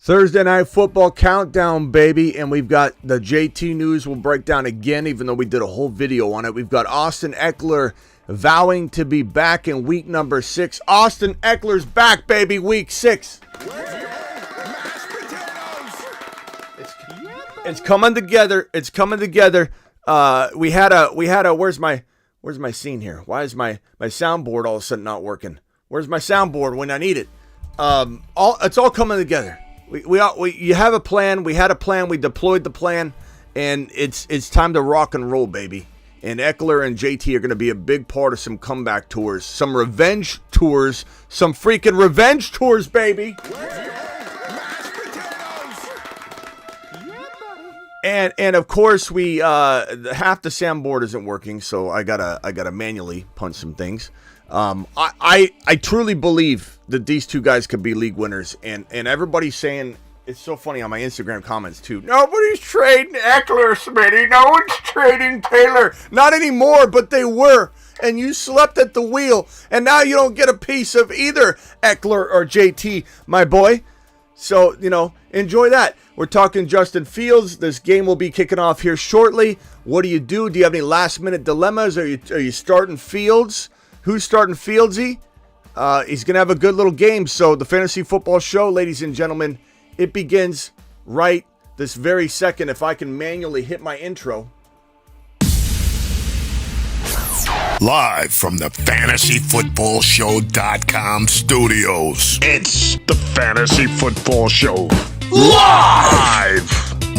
Thursday Night Football Countdown, baby, and we've got the JT news we'll break down again, even though we did a whole video on it. We've got Austin Ekeler vowing to be back in week number 6. Austin Ekeler's back, baby, week 6. It's coming together. It's coming together. We had a. Where's my scene here? Why is my soundboard all of a sudden not working? Where's my soundboard when I need it? It's all coming together. You have a plan. We had a plan. We deployed the plan, and it's time to rock and roll, baby. And Ekeler and JT are going to be a big part of some comeback tours, some revenge tours, some freaking revenge tours, baby. And of course we half the soundboard isn't working, so I gotta manually punch some things. I truly believe that these two guys could be league winners, and everybody's saying, it's so funny on my Instagram comments too, nobody's trading Ekeler, Smitty, no one's trading Taylor. Not anymore, but they were, and you slept at the wheel, and now you don't get a piece of either Ekeler or JT, my boy. So, enjoy that. We're talking Justin Fields. This game will be kicking off here shortly. What do? Do you have any last-minute dilemmas? Are you starting Fields? Who's starting Fieldsy? He's going to have a good little game. So the Fantasy Football Show, ladies and gentlemen, it begins right this very second. If I can manually hit my intro. Live from the FantasyFootballShow.com studios. It's the Fantasy Football Show. Live!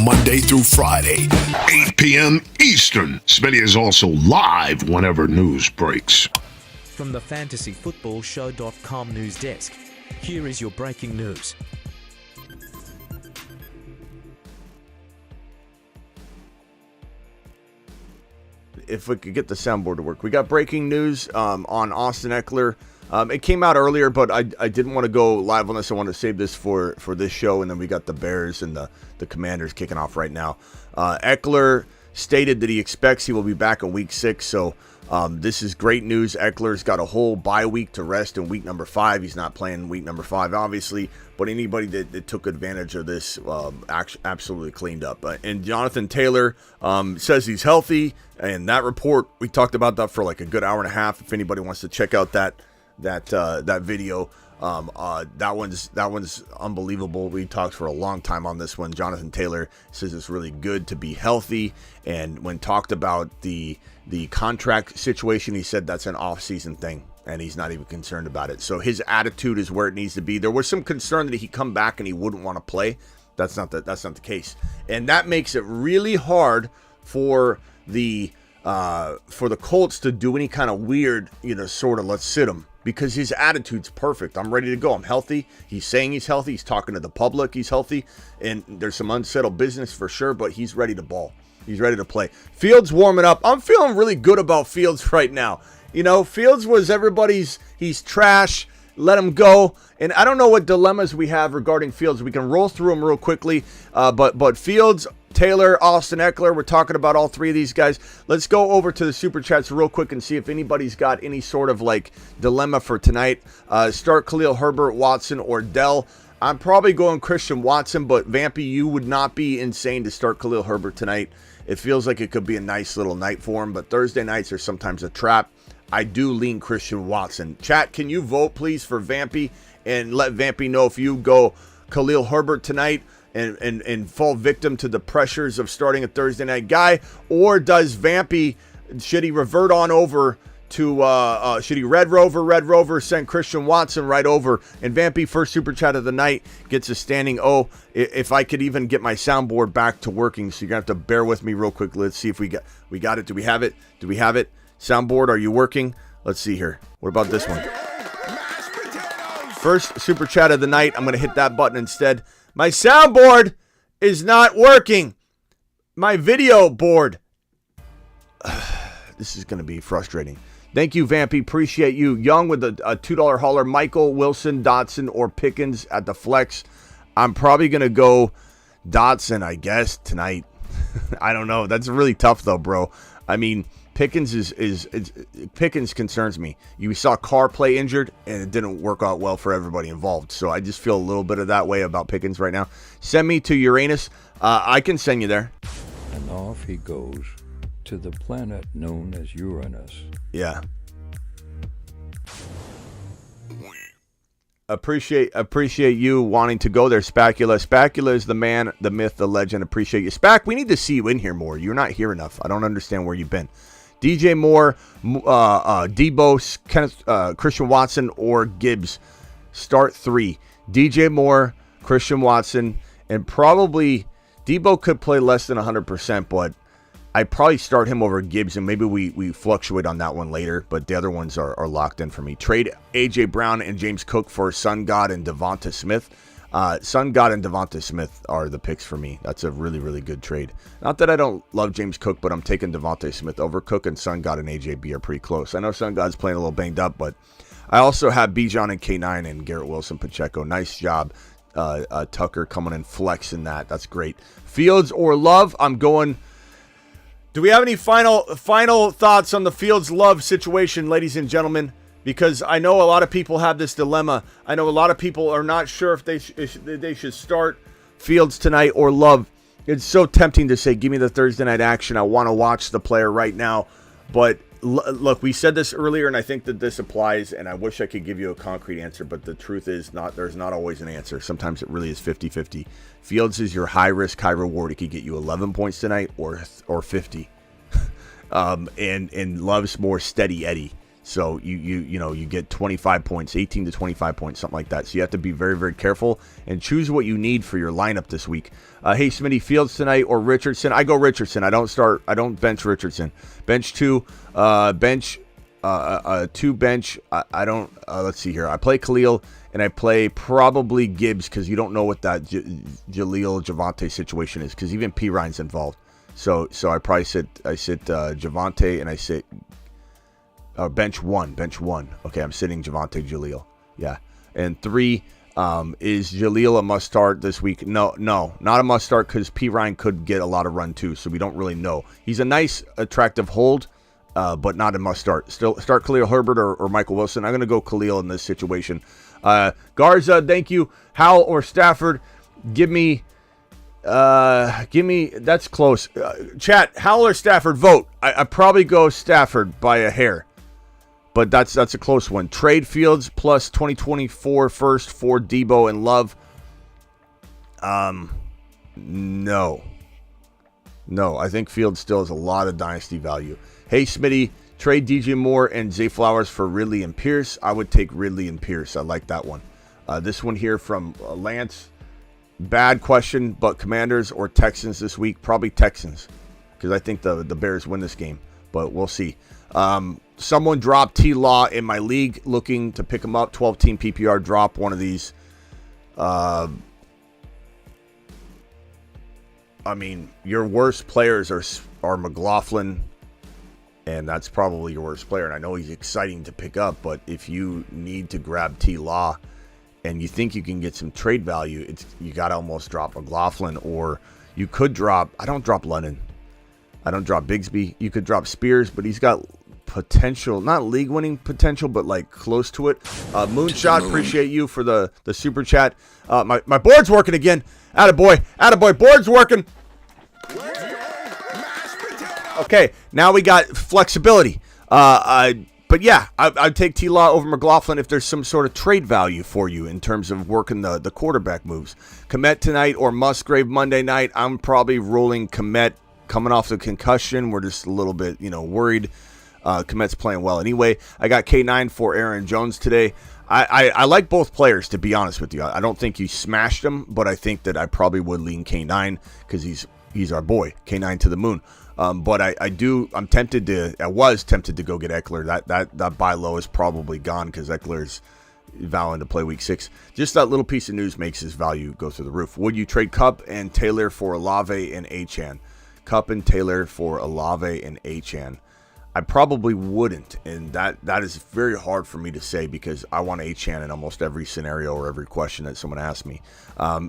Monday through Friday, 8 p.m. Eastern. Smitty is also live whenever news breaks. From the FantasyFootballShow.com news desk, here is your breaking news. If we could get the soundboard to work. We got breaking news on Austin Ekeler. It came out earlier, but I didn't want to go live on this. I want to save this for this show, and then we got the Bears and the Commanders kicking off right now. Ekeler stated that he expects he will be back in week 6, so this is great news. Ekeler's got a whole bye week to rest in week number 5. He's not playing week number 5, obviously, but anybody that took advantage of this absolutely cleaned up. And Jonathan Taylor says he's healthy, and that report, we talked about that for like a good hour and a half. If anybody wants to check out that video, that one's unbelievable. We talked for a long time on this one. Jonathan Taylor says it's really good to be healthy, and when talked about the contract situation, he said that's an off-season thing, and he's not even concerned about it. So his attitude is where it needs to be. There was some concern that he'd come back and he wouldn't want to play. That's not the case, and that makes it really hard for the Colts to do any kind of weird, sort of let's sit him, because his attitude's perfect. I'm ready to go. I'm healthy. He's saying he's healthy. He's talking to the public. He's healthy, and there's some unsettled business for sure, but he's ready to ball. He's ready to play. Fields warming up. I'm feeling really good about Fields right now. Fields was everybody's, he's trash. Let him go. And I don't know what dilemmas we have regarding Fields. We can roll through them real quickly. But Fields, Taylor, Austin Ekeler, we're talking about all three of these guys. Let's go over to the Super Chats real quick and see if anybody's got any sort of dilemma for tonight. Start Khalil Herbert, Watson, or Dell. I'm probably going Christian Watson, but Vampy, you would not be insane to start Khalil Herbert tonight. It feels like it could be a nice little night for him, but Thursday nights are sometimes a trap. I do lean Christian Watson. Chat, can you vote, please, for Vampy, and let Vampy know if you go Khalil Herbert tonight and fall victim to the pressures of starting a Thursday night guy, or does Vampy, should he revert on over to, should he Red Rover, send Christian Watson right over, and Vampy, first Super Chat of the night, gets a standing O. If I could even get my soundboard back to working, so you're going to have to bear with me real quick. Let's see if we got it. Do we have it? Soundboard, are you working? Let's see here. What about this one? First Super Chat of the night. I'm going to hit that button instead. My soundboard is not working. My video board. This is going to be frustrating. Thank you, Vampy. Appreciate you. Young with a $2 hauler. Michael, Wilson, Dotson, or Pickens at the flex. I'm probably going to go Dotson, I guess, tonight. I don't know. That's really tough, though, bro. I mean, Pickens concerns me. You saw Carr play injured, and it didn't work out well for everybody involved. So I just feel a little bit of that way about Pickens right now. Send me to Uranus. I can send you there. And off he goes to the planet known as Uranus. Yeah. Appreciate you wanting to go there, Spacula. Spacula is the man, the myth, the legend. Appreciate you. Spac, we need to see you in here more. You're not here enough. I don't understand where you've been. DJ Moore, Debo, Kenneth, Christian Watson, or Gibbs. Start 3. DJ Moore, Christian Watson, and probably Debo could play less than 100%, but I'd probably start him over Gibbs, and maybe we fluctuate on that one later, but the other ones are locked in for me. Trade A.J. Brown and James Cook for Sun God and Devonta Smith. Sun God and Devonta Smith are the picks for me. That's a really, really good trade. Not that I don't love James Cook, but I'm taking Devonta Smith over Cook, and Sun God and A.J.B. are pretty close. I know Sun God's playing a little banged up, but I also have Bijan and K9 and Garrett Wilson Pacheco. Nice job, Tucker, coming in flexing that. That's great. Fields or Love? I'm going... Do we have any final thoughts on the Fields Love situation, ladies and gentlemen? Because I know a lot of people have this dilemma. I know a lot of people are not sure if they should start Fields tonight or Love. It's so tempting to say, give me the Thursday night action. I want to watch the player right now. But look, we said this earlier, and I think that this applies, and I wish I could give you a concrete answer, but the truth is there's not always an answer. Sometimes it really is 50-50. Fields is your high risk, high reward. It could get you 11 points tonight or 50. And Love's more steady Eddie. So you get 25 points, 18 to 25 points, something like that. So you have to be very, very careful and choose what you need for your lineup this week. Hey, Smitty, Fields tonight or Richardson? I go Richardson. I don't bench Richardson. Bench 2, bench 2 bench. I don't. Let's see here. I play Khalil and I play probably Gibbs because you don't know what that Jaleel Javonte situation is because even P. Ryan's involved. So I probably sit Javonte and I sit bench 1. Okay, I'm sitting Javonte Jaleel. Yeah. And 3, is Jaleel a must start this week? No, not a must start because P. Ryan could get a lot of run too, so we don't really know. He's a nice, attractive hold, but not a must start. Still start Khalil Herbert or Michael Wilson. I'm going to go Khalil in this situation. Garza, thank you. Howell or Stafford? Give me, that's close. Chat, Howell or Stafford, vote. I probably go Stafford by a hair. But that's a close one. Trade Fields plus 2024 first for Debo and Love. No. I think Fields still has a lot of dynasty value. Hey, Smitty, trade DJ Moore and Zay Flowers for Ridley and Pierce. I would take Ridley and Pierce. I like that one. This one here from Lance. Bad question, but Commanders or Texans this week? Probably Texans because I think the Bears win this game, but we'll see. Someone dropped T-Law in my league looking to pick him up. 12-team PPR drop one of these. I mean, your worst players are McLaughlin, and that's probably your worst player. And I know he's exciting to pick up, but if you need to grab T-Law and you think you can get some trade value, you got to almost drop McLaughlin, or you could drop. I don't drop Lennon. I don't drop Bigsby. You could drop Spears, but he's got potential, not league winning potential, but like close to it. Moonshot, appreciate you for the super chat. My board's working again. Attaboy, board's working. Okay, now we got flexibility. But yeah, I'd take T-Law over McLaughlin if there's some sort of trade value for you in terms of working the quarterback moves. Komet tonight or Musgrave Monday night. I'm probably rolling Komet coming off the concussion. We're just a little bit, worried. Komet's playing well anyway. I got K9 for Aaron Jones today. I like both players, to be honest with you. I don't think you smashed them, but I think that I probably would lean K9 because he's our boy, K9 to the moon. But I was tempted to go get Ekeler. That buy low is probably gone because Ekeler's vowing to play week 6. Just that little piece of news makes his value go through the roof. Would you trade Kupp and Taylor for Olave and Achane? Kupp and Taylor for Olave and Achane. I probably wouldn't, and that is very hard for me to say because I want Achane in almost every scenario or every question that someone asks me.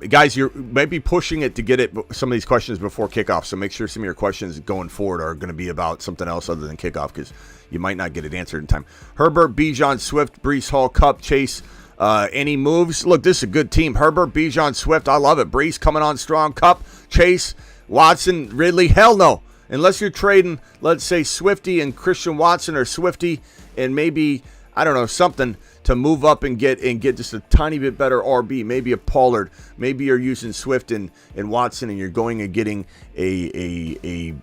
Guys, you're maybe pushing it to get some of these questions before kickoff, so make sure some of your questions going forward are going to be about something else other than kickoff because you might not get it answered in time. Herbert, Bijan, Swift, Breece Hall, Cup, Chase. Any moves? Look, this is a good team. Herbert, Bijan, Swift, I love it. Breece coming on strong. Cup, Chase, Watson, Ridley, hell no. Unless you're trading, let's say, Swifty and Christian Watson, or Swifty and maybe, I don't know, something to move up and get just a tiny bit better RB, maybe a Pollard. Maybe you're using Swift and Watson and you're going and getting a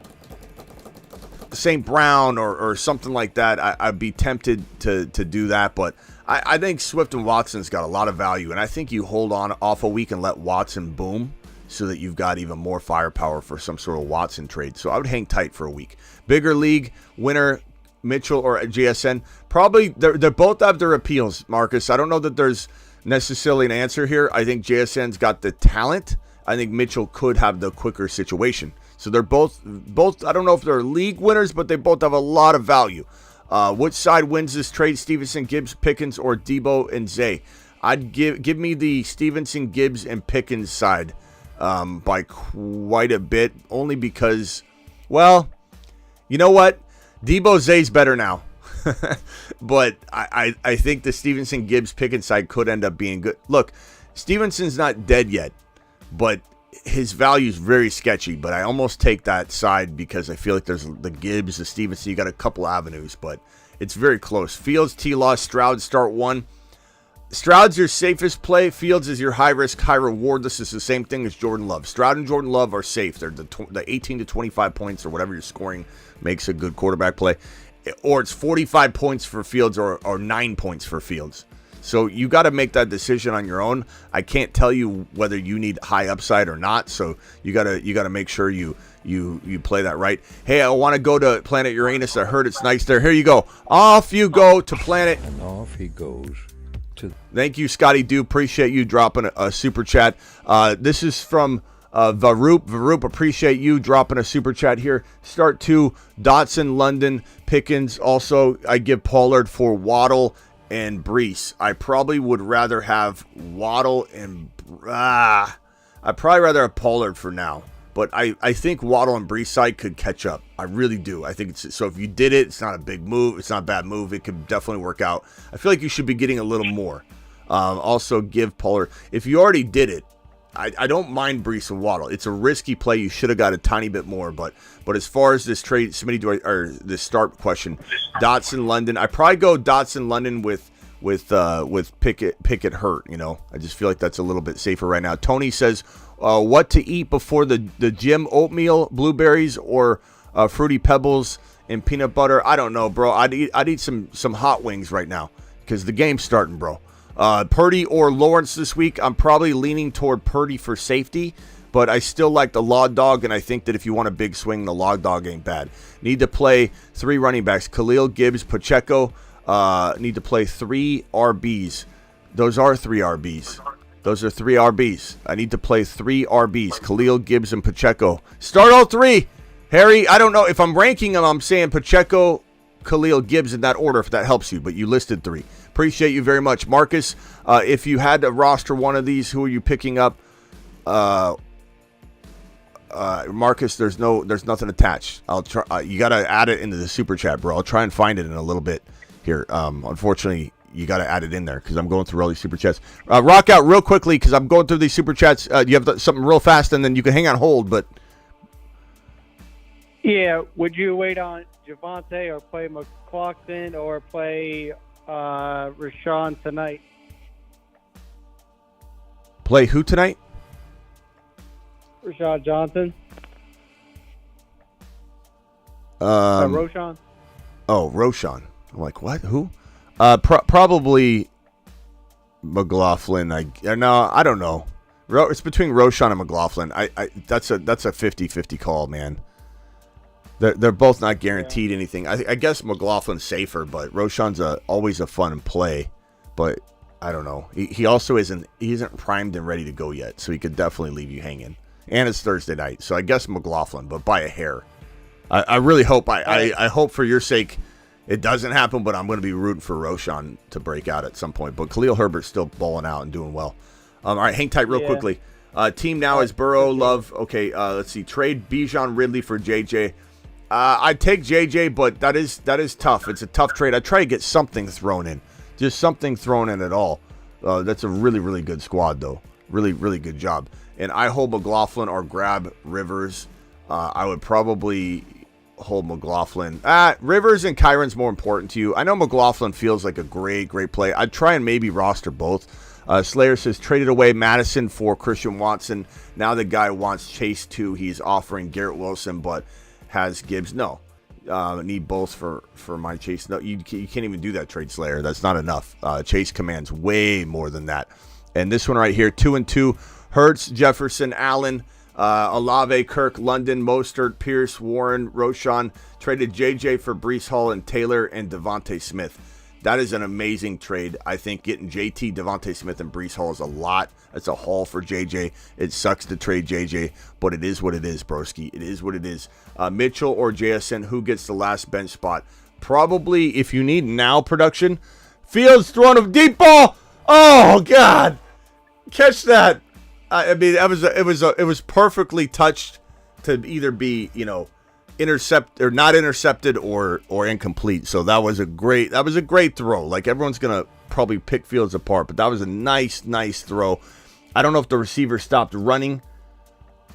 St. Brown or something like that. I'd be tempted to do that, but I think Swift and Watson's got a lot of value, and I think you hold on off a week and let Watson boom, so that you've got even more firepower for some sort of Watson trade. So I would hang tight for a week. Bigger league winner, Mitchell or JSN. Probably they both have their appeals, Marcus. I don't know that there's necessarily an answer here. I think JSN's got the talent. I think Mitchell could have the quicker situation. So they're both. I don't know if they're league winners, but they both have a lot of value. Which side wins this trade? Stevenson, Gibbs, Pickens, or Debo and Zay? I'd give me the Stevenson, Gibbs, and Pickens side. By quite a bit, only because, well, you know what? Debo Zay's better now. But I think the Stevenson, Gibbs, Pickens side could end up being good. Look, Stevenson's not dead yet, but his value is very sketchy. But I almost take that side because I feel like there's the Gibbs, the Stevenson. You got a couple avenues, but it's very close. Fields, T-Law, Stroud start one. Stroud's your safest play. Fields is your high risk, high reward. This is the same thing as Jordan Love. Stroud and Jordan Love are safe. They're the 18 to 25 points or whatever you're scoring makes a good quarterback play. Or it's 45 points for Fields or 9 points for Fields. So you got to make that decision on your own. I can't tell you whether you need high upside or not. So you gotta make sure you play that right. Hey, I want to go to Planet Uranus. I heard it's nice there. Here you go. Off you go to Planet. And off he goes. Thank you, Scotty Do. Appreciate you dropping a super chat. This is from Varoop. Varoop, appreciate you dropping a super chat here. Start 2, Dotson, London, Pickens. Also, I give Pollard for Waddle and Breece. I probably would rather have Waddle and... I'd probably rather have Pollard for now. But I think Waddle and Breece side could catch up. I really do. I think it's so. If you did it, it's not a big move. It's not a bad move. It could definitely work out. I feel like you should be getting a little more. Also, give Pollard. If you already did it, I don't mind Breece and Waddle. It's a risky play. You should have got a tiny bit more. But as far as this trade, this start question, Dotson, London. I probably go Dotson, London with Pickett hurt. You know, I just feel like that's a little bit safer right now. Tony says. What to eat before the gym? Oatmeal, blueberries, or Fruity Pebbles and peanut butter? I don't know, bro. I'd eat some hot wings right now because the game's starting, bro. Purdy or Lawrence this week? I'm probably leaning toward Purdy for safety, but I still like the Law Dog, and I think that if you want a big swing, the Law Dog ain't bad. Need to play 3 running backs: Khalil, Gibbs, Pacheco. Need to play 3 RBs. Those are 3 RBs. Those are 3 RBs. I need to play 3 RBs. Khalil, Gibbs, and Pacheco. Start all 3. Harry, I don't know. If I'm ranking them, I'm saying Pacheco, Khalil, Gibbs in that order, if that helps you. But you listed 3. Appreciate you very much. Marcus, if you had to roster one of these, who are you picking up? Marcus, there's nothing attached. I'll try. You got to add it into the super chat, bro. I'll try and find it in a little bit here. Unfortunately, you got to add it in there because I'm going through all these super chats. Rock out real quickly because I'm going through these super chats. You have something real fast, and then you can hang on hold. But yeah, would you wait on Javonte or play McLaughlin or play Rashawn tonight? Play who tonight? Rashad Johnson. Roshan. Oh, Roshan. I'm like, what? Who? Probably McLaughlin. I don't know. It's between Roshan and McLaughlin. That's a 50-50 call, man. They're both not guaranteed anything. I guess McLaughlin's safer, but Roshan's always a fun play. But I don't know. He also isn't primed and ready to go yet, so he could definitely leave you hanging. And it's Thursday night, so I guess McLaughlin, but by a hair. I really hope. I hope for your sake it doesn't happen, but I'm going to be rooting for Roshan to break out at some point. But Khalil Herbert's still balling out and doing well. All right, hang tight real quickly. Team now is Burrow, Love. Okay, let's see. Trade Bijan Ridley for JJ. I'd take JJ, but that is tough. It's a tough trade. I try to get something thrown in. Just something thrown in at all. That's a really, really good squad, though. Really, really good job. And I hold McLaughlin or grab Rivers. I would probably hold McLaughlin. Rivers and Kyron's more important to you. I know McLaughlin feels like a great, great play. I'd try and maybe roster both. Slayer says, traded away Madison for Christian Watson. Now the guy wants Chase too. He's offering Garrett Wilson, but has Gibbs. No. Need both for my Chase. No, you can't even do that trade, Slayer. That's not enough. Chase commands way more than that. And this one right here, 2-2. Hurts, Jefferson, Allen, Olave, Kirk, London, Mostert, Pierce, Warren, Roshan. Traded JJ for Breece Hall and Taylor and Devontae Smith. That is an amazing trade. I think getting JT, Devontae Smith, and Breece Hall is a lot. That's a haul for JJ. It sucks to trade JJ, but it is what it is, broski. It is what it is. Mitchell or JSN, who gets the last bench spot? Probably, if you need now production, Fields throwing a deep ball. Oh, God. Catch that. I mean, it was perfectly touched to either be, intercept or not intercepted or incomplete. So that was a great throw. Like, everyone's gonna probably pick Fields apart, but that was a nice throw. I don't know if the receiver stopped running.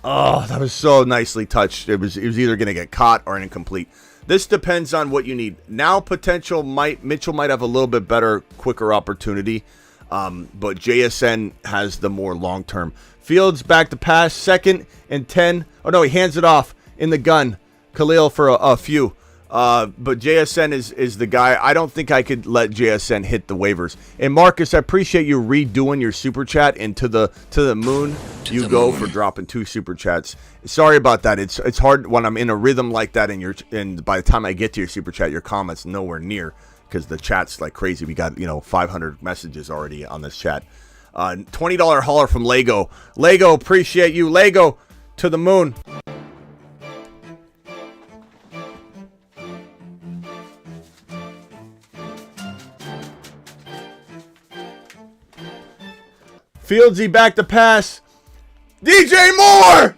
Oh, that was so nicely touched. It was either gonna get caught or incomplete. This depends on what you need. Now Mitchell might have a little bit better, quicker opportunity. But JSN has the more long-term. Fields back to pass, 2nd and 10. Oh, no, he hands it off in the gun. Khalil for a few. But JSN is the guy. I don't think I could let JSN hit the waivers. And Marcus, I appreciate you redoing your super chat, and to the moon you go for dropping 2 super chats. Sorry about that. It's hard when I'm in a rhythm like that, and by the time I get to your super chat, your comments nowhere near, because the chat's like crazy. We got 500 messages already on this chat. $20 hauler from Lego. Lego, appreciate you. Lego, to the moon. Fieldsy back to pass. DJ Moore!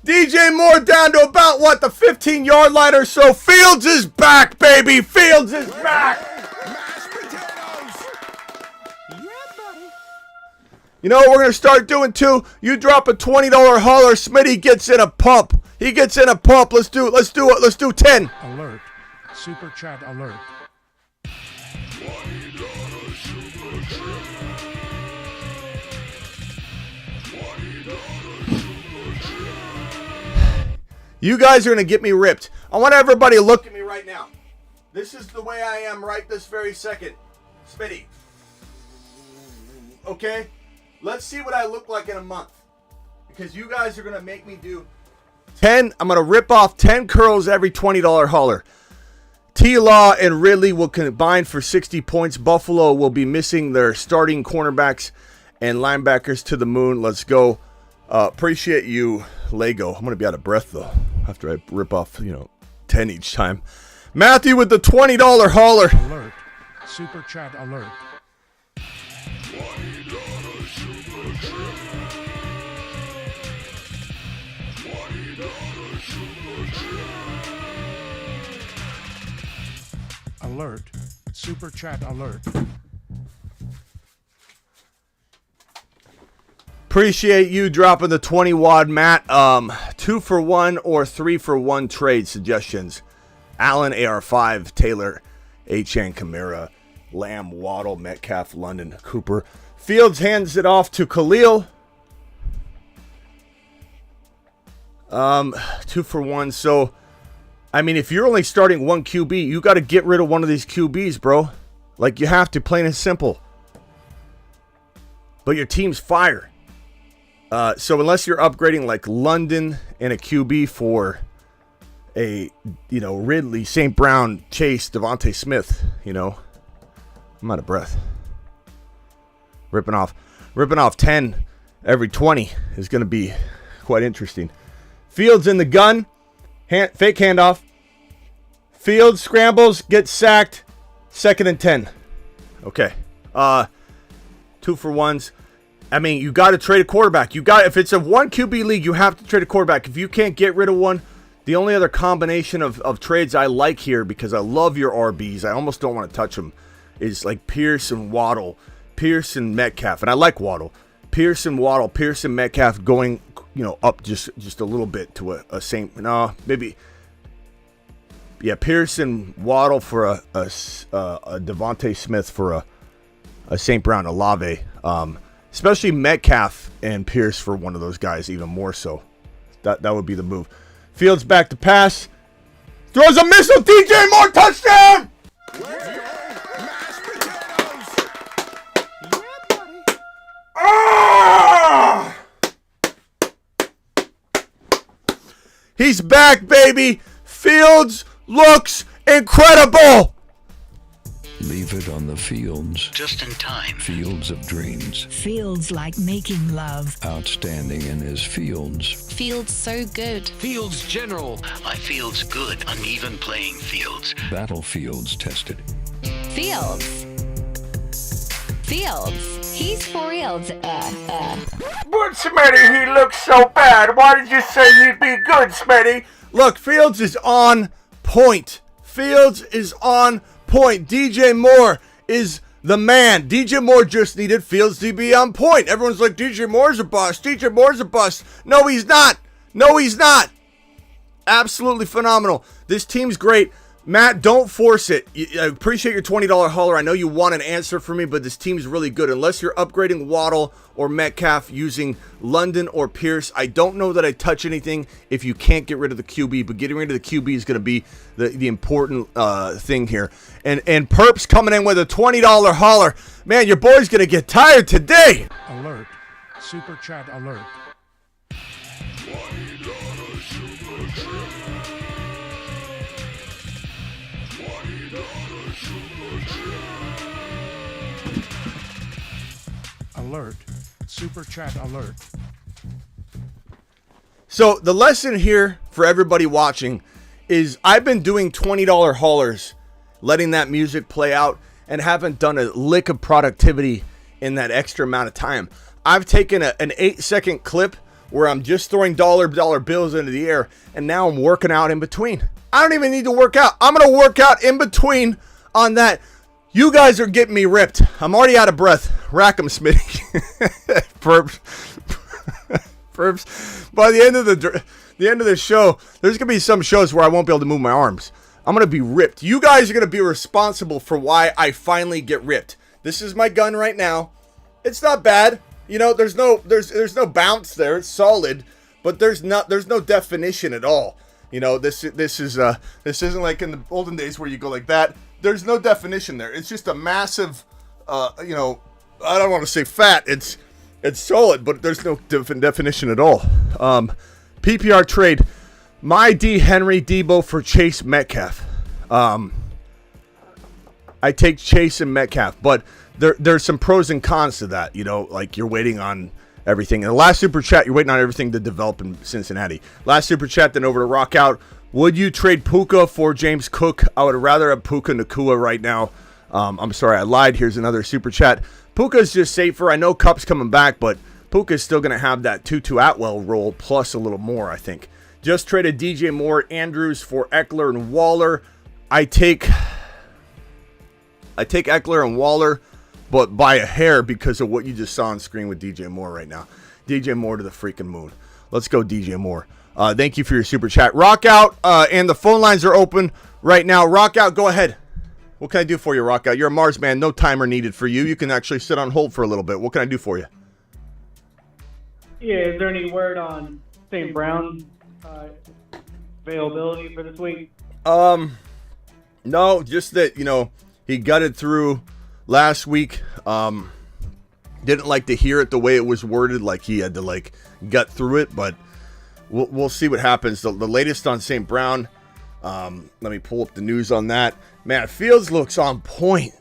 DJ Moore down to about, the 15-yard line or so. Fields is back, baby. Fields is back. Mashed potatoes. You know what we're going to start doing, too? You drop a $20 hauler, Smitty gets in a pump. He gets in a pump. Let's do it. Let's do 10. Alert. Super chat alert. You guys are going to get me ripped. I want everybody to look at me right now. This is the way I am right this very second. Smitty. Okay? Let's see what I look like in a month. Because you guys are going to make me do 10. I'm going to rip off 10 curls every $20 hauler. T-Law and Ridley will combine for 60 points. Buffalo will be missing their starting cornerbacks and linebackers to the moon. Let's go. Appreciate you, Lego. I'm going to be out of breath, though, after I rip off, 10 each time. Matthew with the $20 hauler. Alert. Super chat alert. Alert. Super chat alert. Appreciate you dropping the 20 wad, Matt. 2-for-1 or 3-for-1 trade suggestions. Allen, AR5, Taylor, HN, Kamara, Lamb, Waddle, Metcalf, London, Cooper. Fields hands it off to Khalil. 2-for-1. So, I mean, if you're only starting one QB, you got to get rid of one of these QBs, bro. Like, you have to, plain and simple. But your team's fire. So unless you're upgrading like London and a QB for a, Ridley, St. Brown, Chase, Devontae Smith, I'm out of breath. Ripping off 10 every 20 is going to be quite interesting. Fields in the gun. Fake handoff. Fields scrambles, gets sacked. 2nd and 10. Okay. 2 for 1s. I mean, you got to trade a quarterback. If it's a 1 QB league, you have to trade a quarterback. If you can't get rid of one, the only other combination of trades I like here, because I love your RBs, I almost don't want to touch them, is like Pierce and Waddle, Pierce and Metcalf, and I like Waddle. Pierce and Waddle, Pierce and Metcalf going, up just a little bit to a Saint. No, maybe. Yeah, Pierce and Waddle for a Devontae Smith for a St. Brown, Olave. Especially Metcalf and Pierce for one of those guys, even more so. That would be the move. Fields back to pass. Throws a missile. DJ Moore, touchdown! Ah! He's back, baby. Fields looks incredible. Leave it on the fields. Just in time. Fields of dreams. Feels like making love. Outstanding in his fields. Feels so good. Fields General. My field's good. Uneven playing fields. Battlefields tested. Fields. He's for reals. But Smitty, he looks so bad. Why did you say you'd be good, Smitty? Look, Fields is on point. Fields is on point. DJ Moore is the man. DJ Moore just needed Fields to be on point. Everyone's like, DJ Moore's a bust. DJ Moore's a bust. No, he's not. No, he's not. Absolutely phenomenal. This team's great. Matt, don't force it. I appreciate your $20 hauler. I know you want an answer for me, but this team's really good. Unless you're upgrading Waddle or Metcalf using London or Pierce, I don't know that I touch anything if you can't get rid of the QB, but getting rid of the QB is going to be the important thing here. And Perps coming in with a $20 hauler. Man, your boy's going to get tired today. Alert. Super chat alert. Alert. Super chat alert. So the lesson here for everybody watching is I've been doing $20 haulers, letting that music play out, and haven't done a lick of productivity in that extra amount of time. I've taken an 8-second clip where I'm just throwing dollar bills into the air, and now I'm working out in between. I don't even need to work out. I'm going to work out in between on that. You guys are getting me ripped. I'm already out of breath. Rack 'em, Smitty. Perps. By the end of the show, there's going to be some shows where I won't be able to move my arms. I'm going to be ripped. You guys are going to be responsible for why I finally get ripped. This is my gun right now. It's not bad. There's no bounce there. It's solid, but there's no definition at all. This isn't like in the olden days where you go like that. There's no definition there. It's just a massive, I don't want to say fat. It's solid, but there's no definition at all. PPR trade, my D. Henry Debo for Chase Metcalf. I take Chase and Metcalf, but there's some pros and cons to that. Like you're waiting on everything. In the last super chat, you're waiting on everything to develop in Cincinnati. Last super chat, then over to Rock Out. Would you trade Puka for James Cook? I would rather have Puka Nacua right now. I'm sorry, I lied. Here's another super chat. Puka's just safer. I know Cup's coming back, but Puka's still going to have that Tutu Atwell role plus a little more, I think. Just traded DJ Moore, Andrews for Ekeler and Waller. I take Ekeler and Waller, but by a hair because of what you just saw on screen with DJ Moore right now. DJ Moore to the freaking moon. Let's go, DJ Moore. Thank you for your super chat. Rock Out, and the phone lines are open right now. Rock Out, go ahead. What can I do for you, Rock Out? You're a Mars man. No timer needed for you. You can actually sit on hold for a little bit. What can I do for you? Yeah, is there any word on St. Brown's availability for this week? No, just that, he gutted through last week. Didn't like to hear it the way it was worded, like he had to, gut through it, but we'll see what happens. The latest on St. Brown, let me pull up the news on that. Man, Fields looks on point.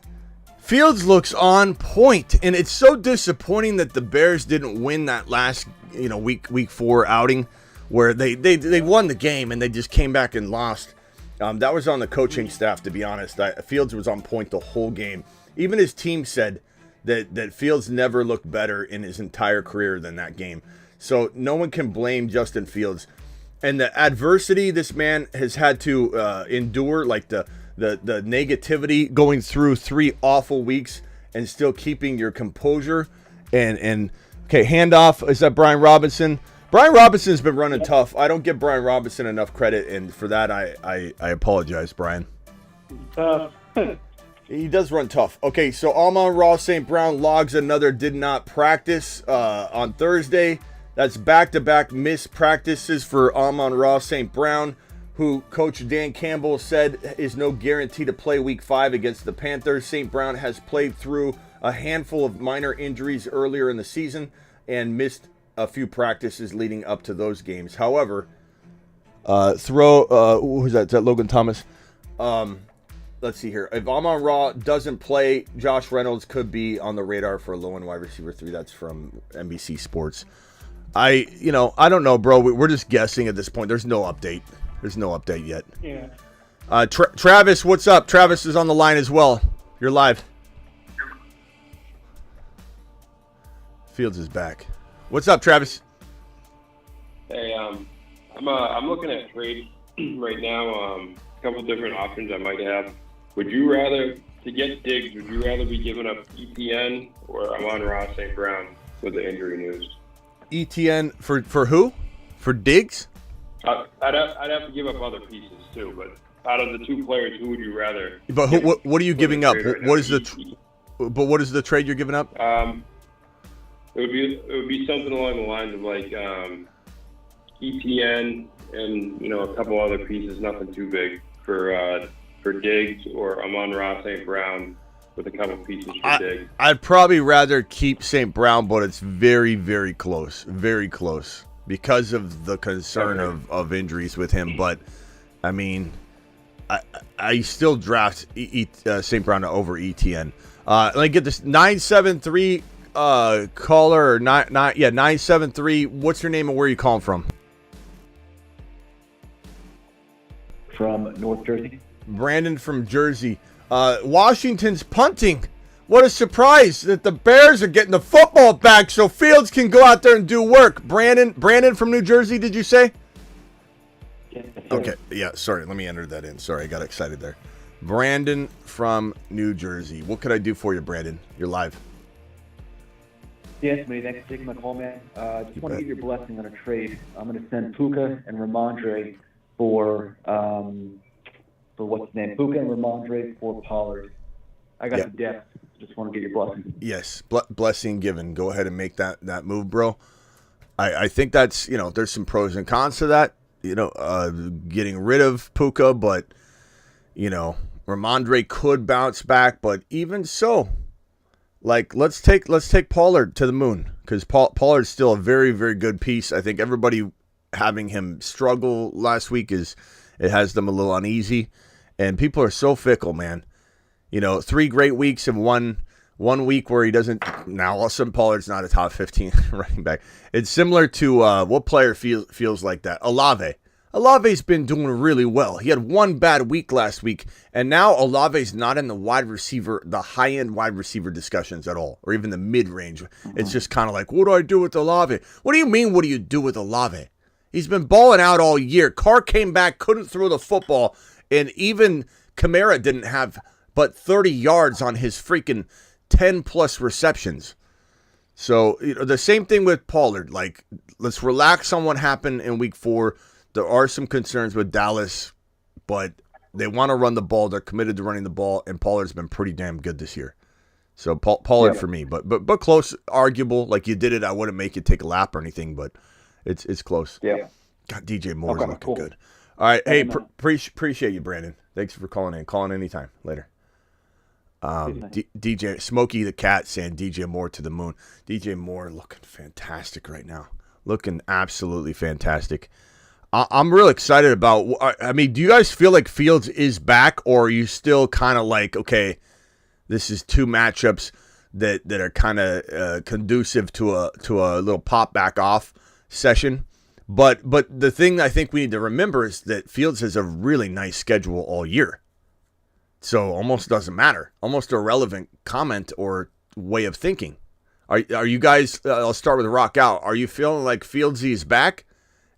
And it's so disappointing that the Bears didn't win that last, week 4 outing where they won the game and they just came back and lost. That was on the coaching staff, to be honest. Fields was on point the whole game. Even his team said that Fields never looked better in his entire career than that game. So no one can blame Justin Fields. And the adversity this man has had to endure, like the negativity going through 3 awful weeks and still keeping your composure. And okay, handoff. Is that Brian Robinson? Brian Robinson's been running tough. I don't give Brian Robinson enough credit, and for that I apologize, Brian. He does run tough. Okay, so Amon-Ra St. Brown logs another did not practice on Thursday. That's back-to-back missed practices for Amon-Ra St. Brown, who Coach Dan Campbell said is no guarantee to play Week 5 against the Panthers. St. Brown has played through a handful of minor injuries earlier in the season and missed a few practices leading up to those games. However, who's that? Is that Logan Thomas? Let's see here. If Amon-Ra doesn't play, Josh Reynolds could be on the radar for a low-end wide receiver 3. That's from NBC Sports. I don't know, bro. We're just guessing at this point. There's no update. There's no update yet. Yeah. Travis, what's up? Travis is on the line as well. You're live. Fields is back. What's up, Travis? Hey, I'm looking at trade right now. A couple different options I might have. Would you rather, to get Diggs, would you rather be giving up ETN or Amon-Ra St. Brown with the injury news? ETN for who? For Diggs? I'd have to give up other pieces too, but out of the 2 players, who would you rather? But what are you giving up? What is the trade you're giving up? It would be something along the lines of like ETN and a couple other pieces, nothing too big for Diggs or Amon-Ra St. Brown with a couple pieces for Diggs. I'd probably rather keep St. Brown, but it's very, very close. Very close. Because of the concern of injuries with him. But, I mean, I still draft St. Brown over ETN. Let me get this. 973 caller, or 973. What's your name and where are you calling from? From North Jersey. Brandon from Jersey. Washington's punting. What a surprise that the Bears are getting the football back so Fields can go out there and do work. Brandon from New Jersey, did you say? Yes, okay, yeah, sorry. Let me enter that in. Sorry, I got excited there. Brandon from New Jersey. What could I do for you, Brandon? You're live. Yes, thanks for taking my call, man. Just want to get your blessing on a trade. I'm going to send Puka and Ramondre for what's his name? Puka and Ramondre for Pollard. I got the depth. Just want to get your blessing. Yes, blessing given. Go ahead and make that move, bro. I think that's, there's some pros and cons to that. Getting rid of Puka, but, Ramondre could bounce back. But even so, like, let's take Pollard to the moon because Pollard's still a very, very good piece. I think everybody having him struggle last week it has them a little uneasy. And people are so fickle, man. 3 great weeks and one week where he doesn't. Now, all of a sudden, Pollard's not a top 15 running back. It's similar to what player feels like that? Olave. Olave's been doing really well. He had 1 bad week last week, and now Olave's not in the high-end wide receiver discussions at all, or even the mid-range. It's just kind of like, what do I do with Olave? What do you mean, what do you do with Olave? He's been balling out all year. Carr came back, couldn't throw the football, and even Kamara didn't have but 30 yards on his freaking 10-plus receptions. So, the same thing with Pollard. Like, let's relax on what happened in Week 4. There are some concerns with Dallas, but they want to run the ball. They're committed to running the ball, and Pollard's been pretty damn good this year. So, Pollard for me. But close, arguable. Like, you did it. I wouldn't make you take a lap or anything, but it's close. Yeah. God, DJ Moore's looking good. All right. Hey, appreciate you, Brandon. Thanks for calling in. Call in anytime. Later. DJ Smokey the Cat saying DJ Moore to the moon. DJ Moore looking fantastic right now. Looking absolutely fantastic. I'm real excited about. I mean, do you guys feel like Fields is back, or are you still kind of like, okay, this is 2 matchups that are kind of conducive to a little pop back off session? But the thing I think we need to remember is that Fields has a really nice schedule all year. So almost doesn't matter. Almost irrelevant comment or way of thinking. Are you guys, I'll start with Rock Out. Are you feeling like Fieldsy is back?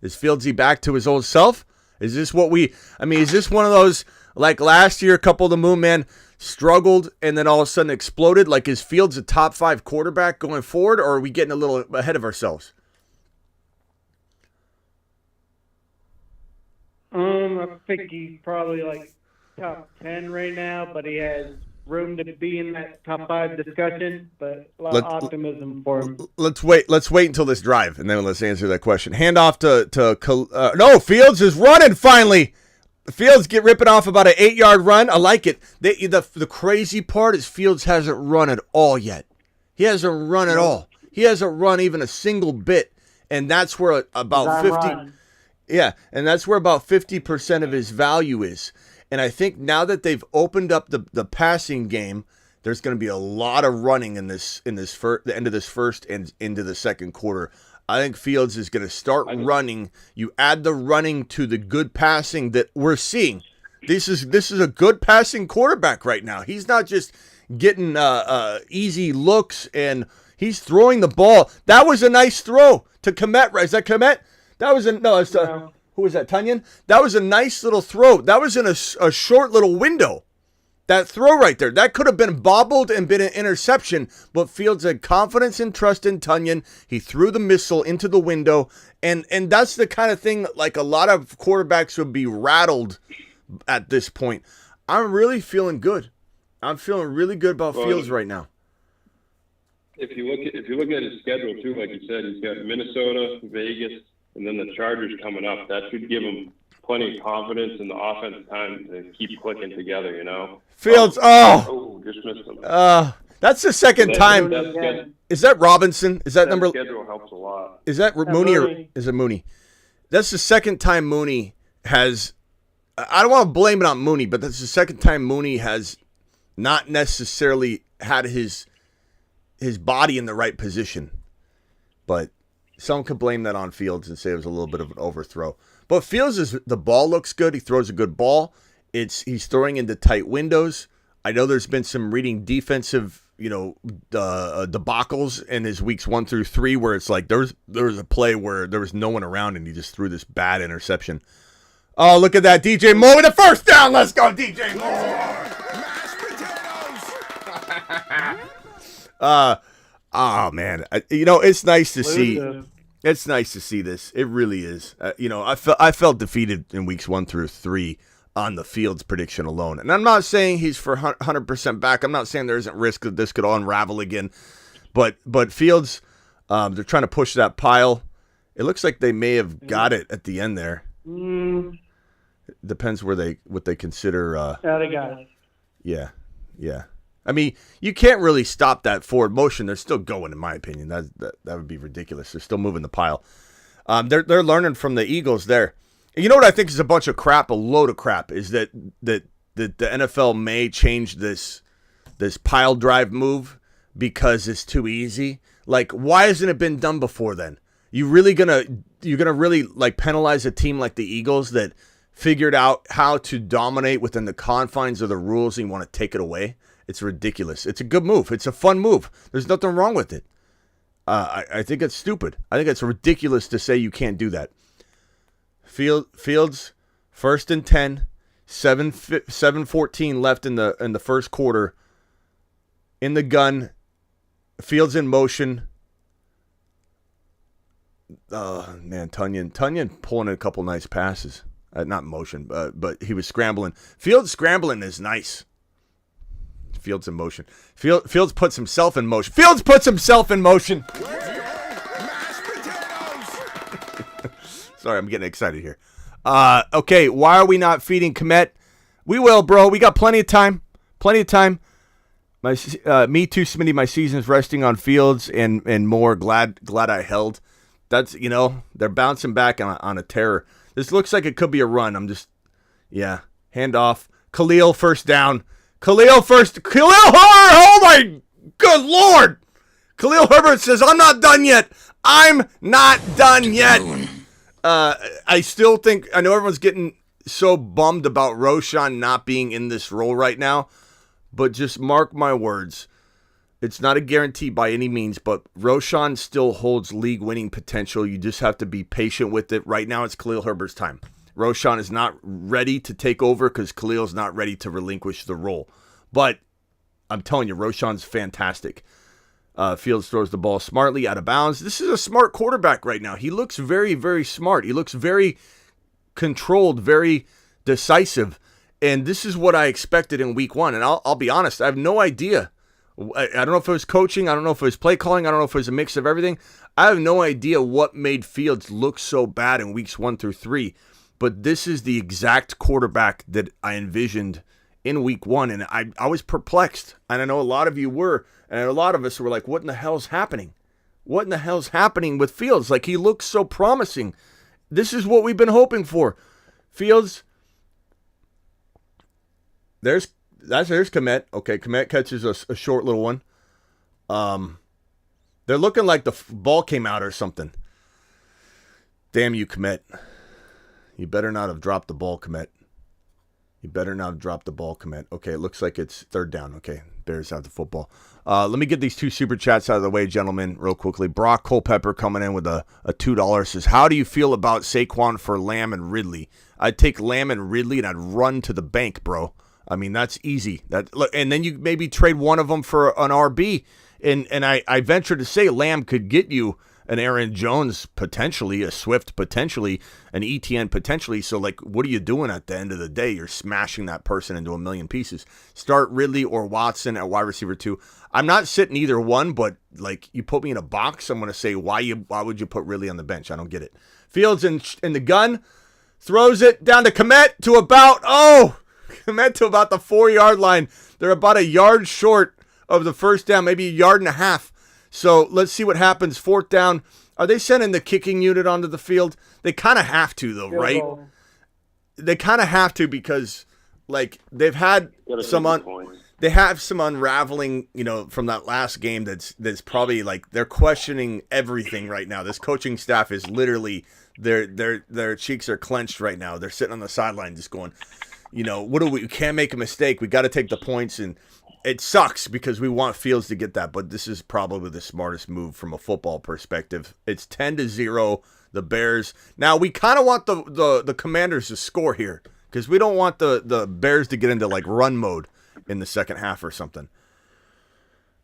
Is Fieldsy back to his old self? Is this is this one of those, like last year, a couple of the Moon Man struggled and then all of a sudden exploded? Like, is Fields a top 5 quarterback going forward, or are we getting a little ahead of ourselves? I think he's probably like top 10 right now, but he has room to be in that top 5 discussion, but a lot of optimism for him. Let's wait until this drive, and then let's answer that question. Hand off no, Fields is running finally. Fields get ripping off about an 8-yard run. I like it. The crazy part is Fields hasn't run at all yet. He hasn't run at all. He hasn't run even a single bit, and that's where about 50. Yeah, and that's where about 50% of his value is. And I think now that they've opened up the passing game, there's going to be a lot of running in the end of this first and into the second quarter. I think Fields is going to start running. You add the running to the good passing that we're seeing. This is a good passing quarterback right now. He's not just getting easy looks, and he's throwing the ball. That was a nice throw to Komet. Right? Is that Komet? That was who was that, Tunyon? That was a nice little throw. That was in a short little window. That throw right there. That could have been bobbled and been an interception, but Fields had confidence and trust in Tunyon. He threw the missile into the window, and that's the kind of thing that, like, a lot of quarterbacks would be rattled at this point. I'm really feeling good. I'm feeling really good about Fields right now. If you look at his schedule too, like you said, he's got Minnesota, Vegas, and then the Chargers coming up. That should give him plenty of confidence in the offensive time to keep clicking together, you know. Fields, just missed him. That's the second time. Is that Robinson? Is that number? Schedule helps a lot. Is that Mooney or is it Mooney? That's the second time Mooney has. I don't want to blame it on Mooney, but that's the second time Mooney has not necessarily had his body in the right position. But some could blame that on Fields and say it was a little bit of an overthrow. But Fields the ball looks good. He throws a good ball. He's throwing into tight windows. I know there's been some reading defensive, debacles in his weeks 1 through 3 where it's like there was a play where there was no one around and he just threw this bad interception. Oh, look at that, DJ Moore with a first down. Let's go, DJ Moore. Oh man, it's nice to see. It's nice to see this. It really is. I felt defeated in weeks 1 through 3 on the Fields prediction alone, and I'm not saying he's for 100% back. I'm not saying there isn't risk that this could all unravel again, but Fields, they're trying to push that pile. It looks like they may have got it at the end there. Depends what they consider. They got it. Yeah. I mean, you can't really stop that forward motion. They're still going, in my opinion. That would be ridiculous. They're still moving the pile. They're learning from the Eagles there. You know what I think is a bunch of crap, a load of crap, is that the NFL may change this pile drive move because it's too easy. Like, why hasn't it been done before then? You're gonna really like penalize a team like the Eagles that figured out how to dominate within the confines of the rules and you want to take it away? It's ridiculous. It's a good move. It's a fun move. There's nothing wrong with it. I think it's stupid. I think it's ridiculous to say you can't do that. Fields, 1st and 10, 7:14 left in the first quarter. In the gun, Fields in motion. Oh man, Tunyon pulling in a couple nice passes. Not motion, but he was scrambling. Fields scrambling is nice. Fields in motion. Fields puts himself in motion. Fields puts himself in motion. Sorry, I'm getting excited here. Okay, why are we not feeding Komet? We will, bro. We got plenty of time. Me too, Smitty. My season's resting on Fields and more. Glad I held. That's, they're bouncing back on a terror. This looks like it could be a run. Hand off. Khalil, first down. Khalil Herbert, oh my good Lord. Khalil Herbert says, I'm not done yet. I still think, I know everyone's getting so bummed about Roshan not being in this role right now, but just mark my words. It's not a guarantee by any means, but Roshan still holds league winning potential. You just have to be patient with it. Right now, it's Khalil Herbert's time. Roshan is not ready to take over because Khalil's not ready to relinquish the role. But I'm telling you, Roshan's fantastic. Fields throws the ball smartly out of bounds. This is a smart quarterback right now. He looks very, very smart. He looks very controlled, very decisive. And this is what I expected in week one. And I'll be honest, I have no idea. I don't know if it was coaching. I don't know if it was play calling. I don't know if it was a mix of everything. I have no idea what made Fields look so bad in weeks 1 through 3. But this is the exact quarterback that I envisioned in week 1. And I was perplexed. And I know a lot of you were. And a lot of us were like, what in the hell's happening? What in the hell's happening with Fields? Like, he looks so promising. This is what we've been hoping for. Fields, there's Komet. Okay, Komet catches a short little one. They're looking like the ball came out or something. Damn you, Komet. You better not have dropped the ball, Komet. You better not have dropped the ball, Komet. Okay, it looks like it's third down. Okay, Bears have the football. Let me get these 2 super chats out of the way, gentlemen, real quickly. Brock Culpepper coming in with a $2 says, how do you feel about Saquon for Lamb and Ridley? I'd take Lamb and Ridley and I'd run to the bank, bro. I mean, that's easy. And then you maybe trade one of them for an RB. And I venture to say Lamb could get you an Aaron Jones potentially, a Swift potentially, an ETN potentially. So, like, what are you doing at the end of the day? You're smashing that person into a million pieces. Start Ridley or Watson at wide receiver 2. I'm not sitting either one, but, like, you put me in a box, I'm going to say, why would you put Ridley on the bench? I don't get it. Fields in the gun, throws it down to Komet to about the 4-yard line. They're about a yard short of the first down, maybe a yard and a half. So let's see what happens. 4th down. Are they sending the kicking unit onto the field? They kind of have to, though, right? They kind of have to because, like, they've had they have some unraveling, from that last game. That's probably like they're questioning everything right now. This coaching staff is literally their cheeks are clenched right now. They're sitting on the sideline just going, we can't make a mistake. We got to take the points. And it sucks because we want Fields to get that, but this is probably the smartest move from a football perspective. It's 10-0, the Bears. Now, we kind of want the Commanders to score here because we don't want the Bears to get into, like, run mode in the second half or something.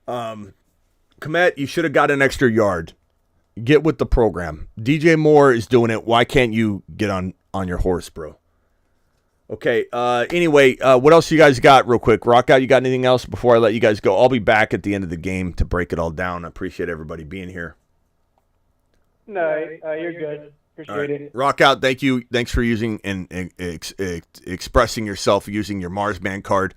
Komet, you should have got an extra yard. Get with the program. DJ Moore is doing it. Why can't you get on your horse, bro? Okay, anyway, what else you guys got real quick? Rock out, you got anything else before I let you guys go? I'll be back at the end of the game to break it all down. I appreciate everybody being here. No, you're good. Appreciate it. Rock out, thank you. Thanks for using and expressing yourself using your Marsman card.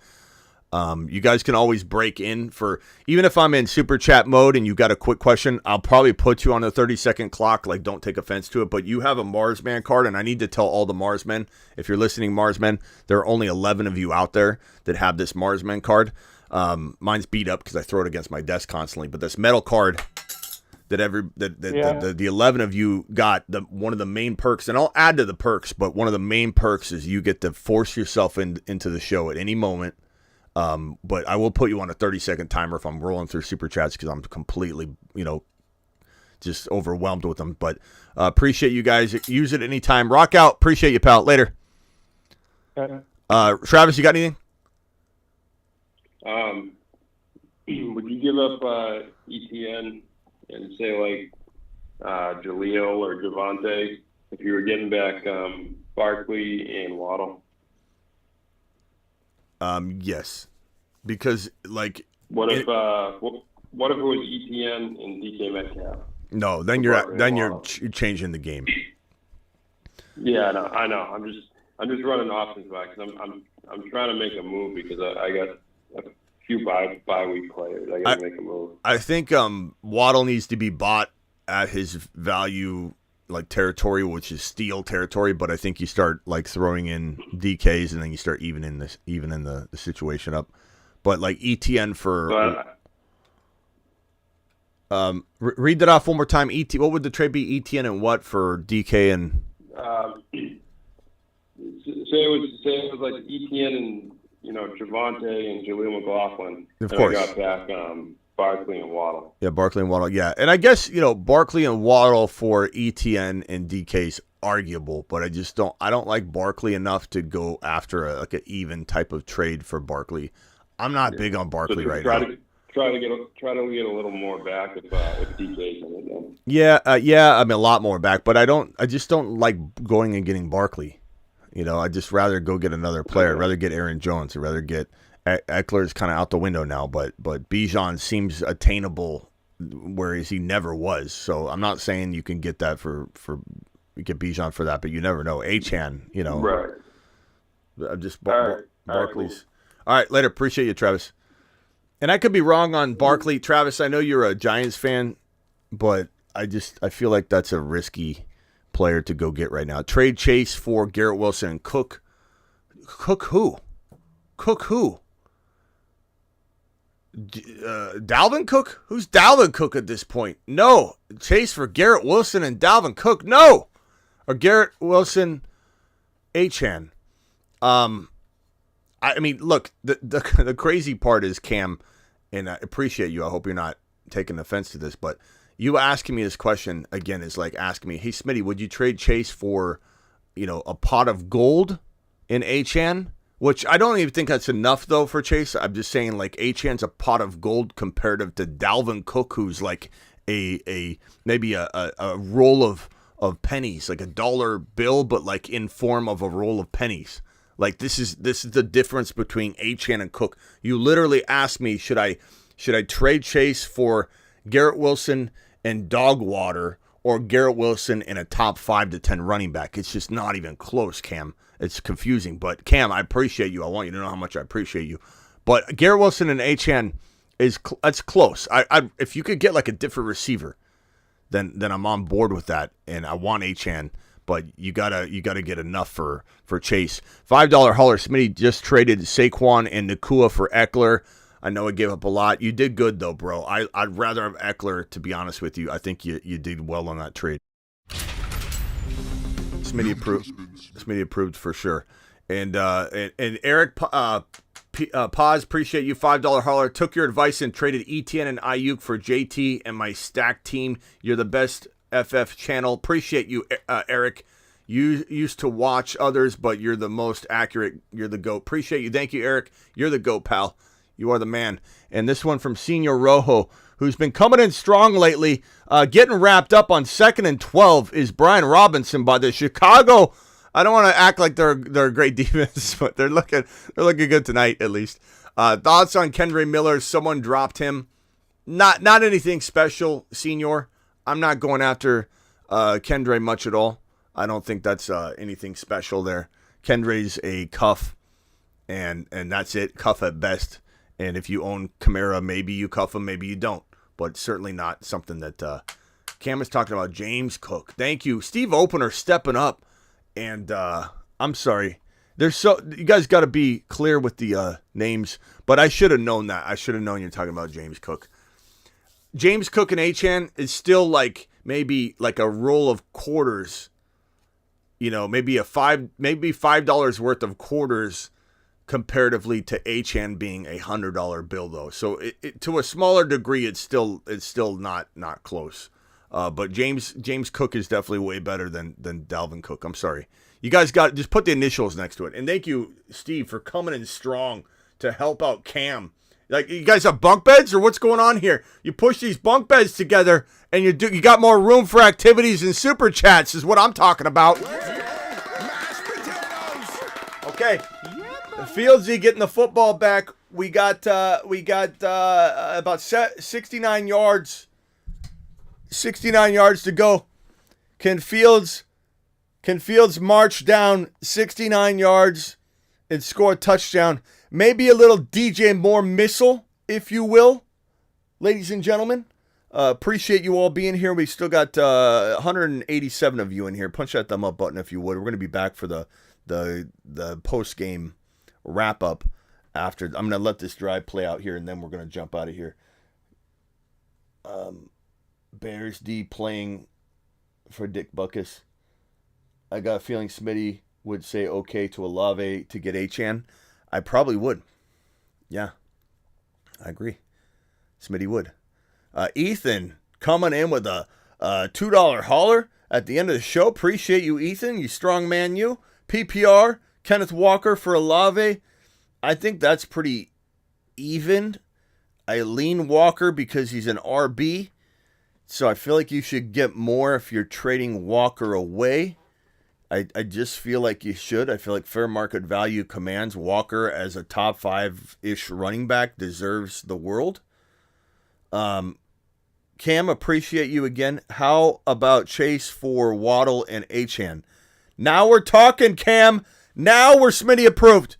You guys can always break in for, even if I'm in super chat mode and you got a quick question, I'll probably put you on a 30-second clock. Like, don't take offense to it, but you have a Marsman card, and I need to tell all the Marsmen, if you're listening, Marsmen, there are only 11 of you out there that have this Marsman card. Mine's beat up because I throw it against my desk constantly, but this metal card that the 11 of you got, one of the main perks, and I'll add to the perks, but one of the main perks is you get to force yourself into the show at any moment. But I will put you on a 30-second timer if I'm rolling through super chats because I'm completely, just overwhelmed with them. But appreciate you guys. Use it anytime. Rock out. Appreciate you, pal. Later. Travis, you got anything? Would you give up ETN and say, like, Jaleel or Javante if you were getting back Barkley and Waddle? Yes, because, like, what if it was ETN and DK Metcalf? No, then you're changing the game. Yeah, I know. I'm just running options back because I'm trying to make a move because I got a few bye week players. I got to make a move. I think Waddle needs to be bought at his value, like, territory, which is steal territory, but I think you start, like, throwing in DKs and then you start evening the situation up. But, like, ETN for read that off one more time. What would the trade be? ETN and what for DK and say it was like ETN and Javante and Jaleel McLaughlin. Of and course. I got back Barkley and Waddle. Yeah, Barkley and Waddle. Yeah, and I guess Barkley and Waddle for ETN and DK's arguable, but I don't like Barkley enough to go after an even type of trade for Barkley. I'm not big on Barkley right now. Try to get a little more back if DK's in it. Then. Yeah, I mean a lot more back, but I just don't like going and getting Barkley. I'd just rather go get another player. I'd rather get Aaron Jones. I'd rather get Ekeler's kind of out the window now, but Bijan seems attainable, whereas he never was. So I'm not saying you can get that for get Bijan for that, but you never know. Achan, Right. Just Barkley's. Cool. All right, later. Appreciate you, Travis. And I could be wrong on Barkley. Travis, I know you're a Giants fan, but I feel like that's a risky player to go get right now. Trade Chase for Garrett Wilson and Cook. Cook who? Dalvin Cook? Who's Dalvin Cook at this point? No. Chase for Garrett Wilson and Dalvin Cook? No. Or Garrett Wilson, Achan. I mean, look, the crazy part is, Cam, and I appreciate you. I hope you're not taking offense to this, but you asking me this question again is like asking me, hey, Smitty, would you trade Chase for, a pot of gold in Achan? Which I don't even think that's enough, though, for Chase. I'm just saying, like, Achan's a pot of gold comparative to Dalvin Cook, who's like maybe a roll of pennies, like a dollar bill, but like in form of a roll of pennies. Like this is the difference between Achan and Cook. You literally asked me, should I trade Chase for Garrett Wilson and dog water, or Garrett Wilson and a top 5 to 10 running back? It's just not even close, Cam. It's confusing. But Cam, I appreciate you. I want you to know how much I appreciate you. But Garrett Wilson and Achan that's close. I if you could get like a different receiver, then I'm on board with that, and I want Achan. But you gotta get enough for Chase. $5 hauler. Smitty just traded Saquon and Nakua for Ekeler. I know I gave up a lot. You did good though, bro. I'd rather have Ekeler, to be honest with you. I think you did well on that trade. Smitty approved for sure. And Eric Paz, appreciate you. $5 hauler. Took your advice and traded ETN and Ayuk for JT and my stacked team. You're the best FF channel. Appreciate you, Eric. You used to watch others, but you're the most accurate. You're the GOAT. Appreciate you. Thank you, Eric. You're the GOAT, pal. You are the man. And this one from Senior Rojo, who's been coming in strong lately. Getting wrapped up on 2nd and 12 is Brian Robinson by the Chicago. I don't want to act like they're a great defense, but they're looking good tonight at least. Thoughts on Kendre Miller? Someone dropped him. Not anything special, Senior. I'm not going after Kendre much at all. I don't think that's anything special there. Kendre's a cuff, and that's it. Cuff at best. And if you own Kamara, maybe you cuff him, maybe you don't. But certainly not something that Cam is talking about. James Cook. Thank you. Steve Opener stepping up. And I'm sorry. You guys got to be clear with the names. But I should have known that. I should have known you're talking about James Cook. James Cook and Achan is still like maybe like a roll of quarters. Maybe $5 worth of quarters comparatively to Achan being $100 bill though. So it to a smaller degree, it's still not close. But James Cook is definitely way better than Dalvin Cook. I'm sorry. You guys just put the initials next to it. And thank you, Steve, for coming in strong to help out Cam. Like, you guys have bunk beds or what's going on here? You push these bunk beds together and you got more room for activities and super chats is what I'm talking about. Okay. Fieldsy getting the football back. We got about 69 yards. 69 yards to go. Can Fields march down 69 yards and score a touchdown? Maybe a little DJ Moore missile, if you will, ladies and gentlemen. Appreciate you all being here. We still got 187 of you in here. Punch that thumb up button if you would. We're going to be back for the post game wrap up after. I'm going to let this drive play out here, and then we're going to jump out of here. Bears D playing for Dick Butkus. I got a feeling Smitty would say okay to Olave to get Achane. I probably would. Yeah, I agree. Smitty would. Ethan coming in with a $2 hauler at the end of the show. Appreciate you, Ethan. You strong man, you. PPR, Kenneth Walker for Olave. I think that's pretty even. I lean Walker because he's an RB. So I feel like you should get more if you're trading Walker away. I just feel like you should. I feel like fair market value commands Walker as a top 5-ish running back deserves the world. Cam, appreciate you again. How about Chase for Waddle and Achane? Now we're talking, Cam. Now we're Smitty approved.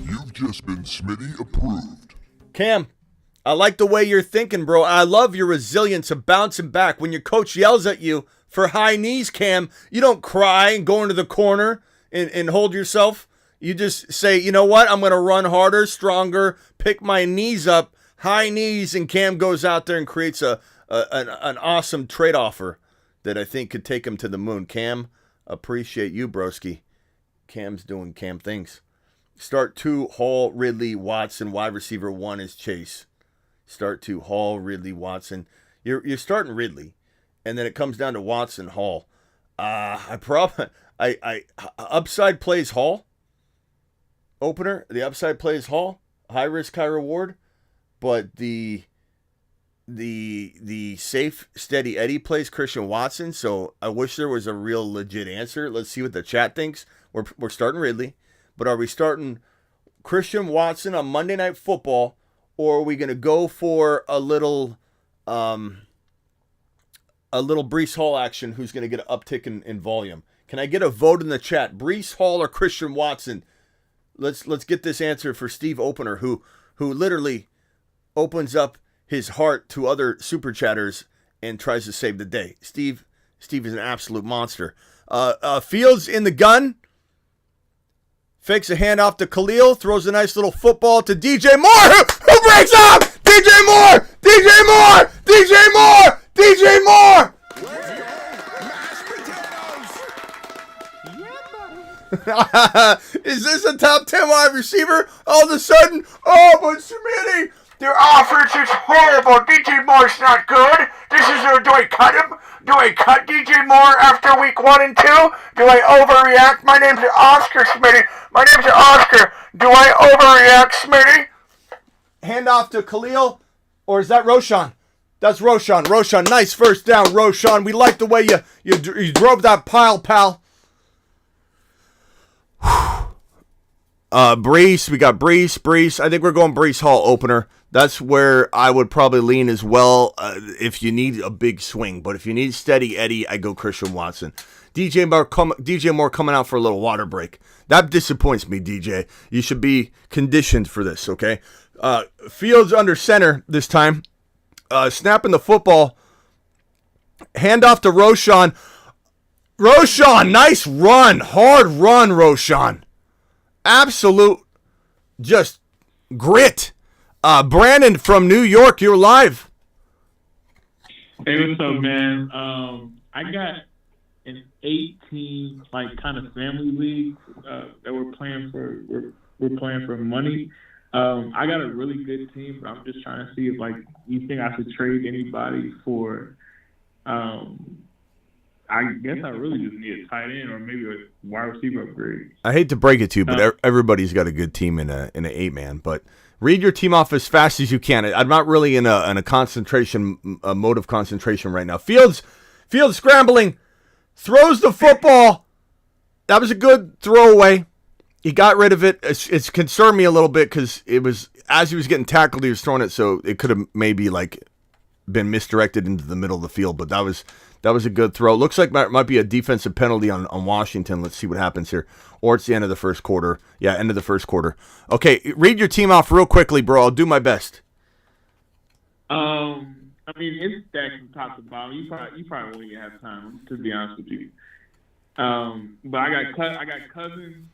You've just been Smitty approved. Cam, I like the way you're thinking, bro. I love your resilience of bouncing back. When your coach yells at you for high knees, Cam, you don't cry and go into the corner and hold yourself. You just say, you know what? I'm going to run harder, stronger, pick my knees up, high knees, and Cam goes out there and creates an awesome trade offer that I think could take him to the moon. Cam, appreciate you, broski. Cam's doing Cam things. Start 2, Hall, Ridley, Watson. Wide receiver 1 is Chase. Start 2, Hall, Ridley, Watson. You're starting Ridley, and then it comes down to Watson, Hall. Upside plays Hall. Opener, the upside plays Hall. High risk, high reward. But the safe, steady Eddie plays Christian Watson. So I wish there was a real legit answer. Let's see what the chat thinks. We're starting Ridley, but are we starting Christian Watson on Monday Night Football, or are we going to go for a little Breece Hall action? Who's going to get an uptick in volume? Can I get a vote in the chat? Breece Hall or Christian Watson? Let's get this answer for Steve Opener, who literally opens up his heart to other super chatters and tries to save the day. Steve is an absolute monster. Fields in the gun. Fakes a handoff to Khalil. Throws a nice little football to DJ Moore. Who breaks up? DJ Moore! DJ Moore! DJ Moore! DJ Moore! Is this a top 10 wide receiver? All of a sudden, but Smitty, their offense is horrible. DJ Moore's not good. Do I cut him? Do I cut DJ Moore after week 1 and 2? Do I overreact? My name's Oscar, Smitty. My name's Oscar. Do I overreact, Smitty? Handoff to Khalil, or is that Roshan? That's Roshan. Roshan, nice first down, Roshan. We like the way you drove that pile, pal. Breece, we got Breece. I think we're going Breece Hall opener. That's where I would probably lean as well if you need a big swing. But if you need steady Eddie, I go Christian Watson. DJ Moore coming out for a little water break. That disappoints me, DJ. You should be conditioned for this, okay? Fields under center this time. Snapping the football. Handoff to Roshan. Roshan, nice run. Hard run, Roshan. Absolute just grit. Brandon from New York, you're live. Hey, what's up, man? I got an 18 kind of family league that we're playing for money. I got a really good team, but I'm just trying to see if you think I should trade anybody for. I guess I really just need a tight end or maybe a wide receiver upgrade. I hate to break it to you, but everybody's got a good team in an 8-man. But read your team off as fast as you can. I'm not really in a concentration mode of concentration right now. Fields scrambling, throws the football. That was a good throwaway. He got rid of it. It's concerned me a little bit because it was as he was getting tackled, he was throwing it, so it could have maybe been misdirected into the middle of the field. But that was a good throw. Looks like it might be a defensive penalty on Washington. Let's see what happens here. Or it's the end of the first quarter. Yeah, end of the first quarter. Okay, read your team off real quickly, bro. I'll do my best. I mean, it's stacked from top to bottom. You probably won't even have time, to be honest with you. But I got Cousins,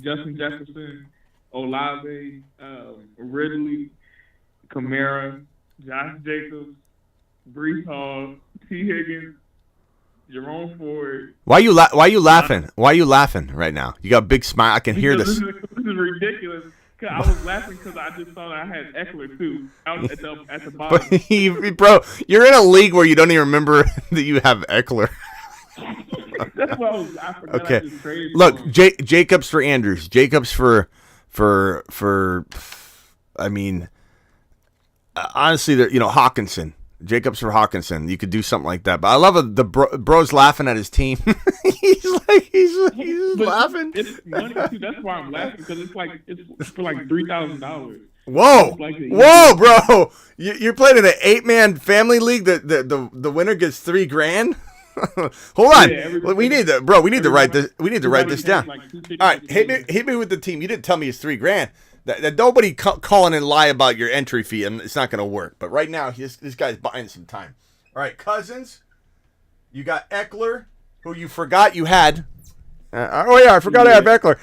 Justin Jefferson, Olave, Ridley, Kamara, Josh Jacobs, Breece Hall, T. Higgins, Jerome Ford. Why you laughing? Why are you laughing right now? You got a big smile. I can hear this. This is ridiculous. Cause I was laughing because I just thought I had Ekeler too out at the bottom. Bro, you're in a league where you don't even remember that you have Ekeler. That's what I forgot. Okay. I just traded Look, for him. Jacobs for Andrews. Jacobs for I mean, honestly, Hawkinson. Jacobs for Hawkinson. You could do something like that. But I love the bro's laughing at his team. he's laughing. It's money too. That's why I'm laughing because it's for like $3,000. Whoa, bro! You're playing in an 8-man family league. The winner gets $3,000. Hold on, Yeah, we need to write this. We need to write this down. Like All right, hit me with the team. You didn't tell me it's $3,000. That nobody calling and lie about your entry fee, and it's not going to work. But right now, this guy's buying some time. All right, Cousins. You got Ekeler, who you forgot you had. I forgot I had Ekeler.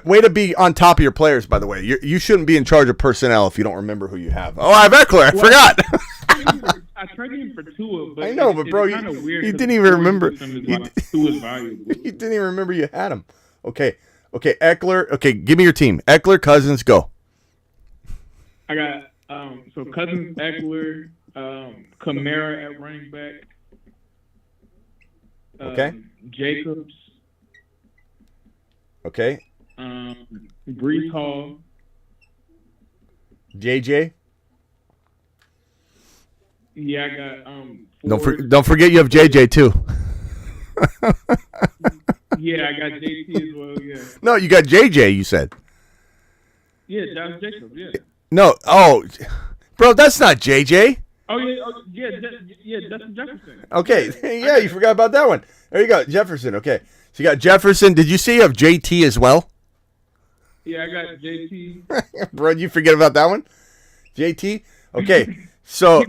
Way to be on top of your players, by the way. You shouldn't be in charge of personnel if you don't remember who you have. Oh, I have Ekeler. I forgot. I traded him for Tua, but I know, but bro, you didn't even remember. You didn't even remember you had him. Okay, Ekeler. Okay, give me your team. Ekeler, Cousins, go. I got so Cousins, Ekeler, Kamara at running back. Okay. Jacobs. Okay. Brees Hall. JJ. Yeah, I got Don't forget you have JJ too. Yeah, I got JT as well. Yeah. No, you got JJ. You said. Yeah, Josh Jacobs. Yeah. No, bro, that's not JJ. Oh yeah, Justin Jefferson. Okay, yeah, you forgot about that one. There you go, Jefferson. Okay, so you got Jefferson. Did you say you have JT as well? Yeah, I got JT. Bro, you forget about that one? JT? Okay, so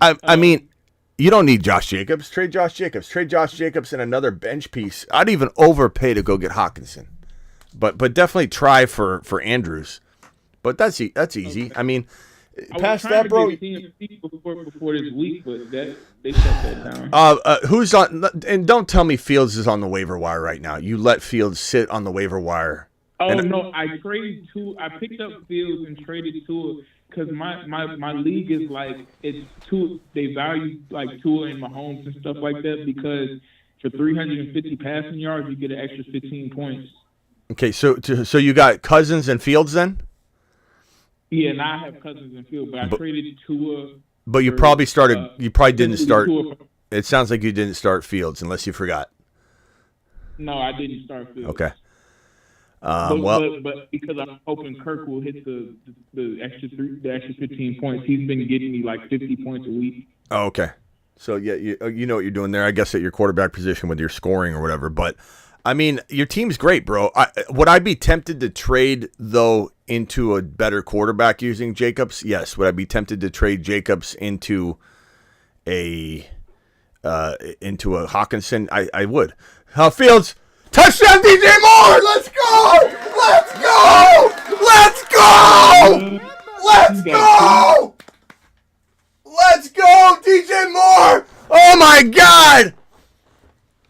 I mean, you don't need Josh Jacobs. Trade Josh Jacobs. Trade Josh Jacobs and another bench piece. I'd even overpay to go get Hawkinson, but definitely try for Andrews. But that's easy. Okay. I mean, past that, bro. Before this week, but they shut that down. Who's on? And don't tell me Fields is on the waiver wire right now. You let Fields sit on the waiver wire. Oh no, I traded Tua. I picked up Fields and traded Tua because my league is like it's Tua. They value like Tua and Mahomes and stuff like that because for 350 passing yards you get an extra 15 points. Okay, so you got Cousins and Fields then? Yeah, and I have Cousins and Fields, but I traded Tua. But you probably started. You probably didn't start. It sounds like you didn't start Fields unless you forgot. No, I didn't start Fields. Okay. But because I'm hoping Kirk will hit the extra 15 points, he's been getting me like 50 points a week. Oh, okay. So yeah, you know what you're doing there. I guess at your quarterback position with your scoring or whatever. But I mean, your team's great, bro. Would I be tempted to trade though into a better quarterback using Jacobs? Yes. Would I be tempted to trade Jacobs into a Hawkinson? I would. Fields. Touchdown, DJ Moore! Let's go! Let's go! Let's go! Let's go! Let's go, DJ Moore! Oh my God!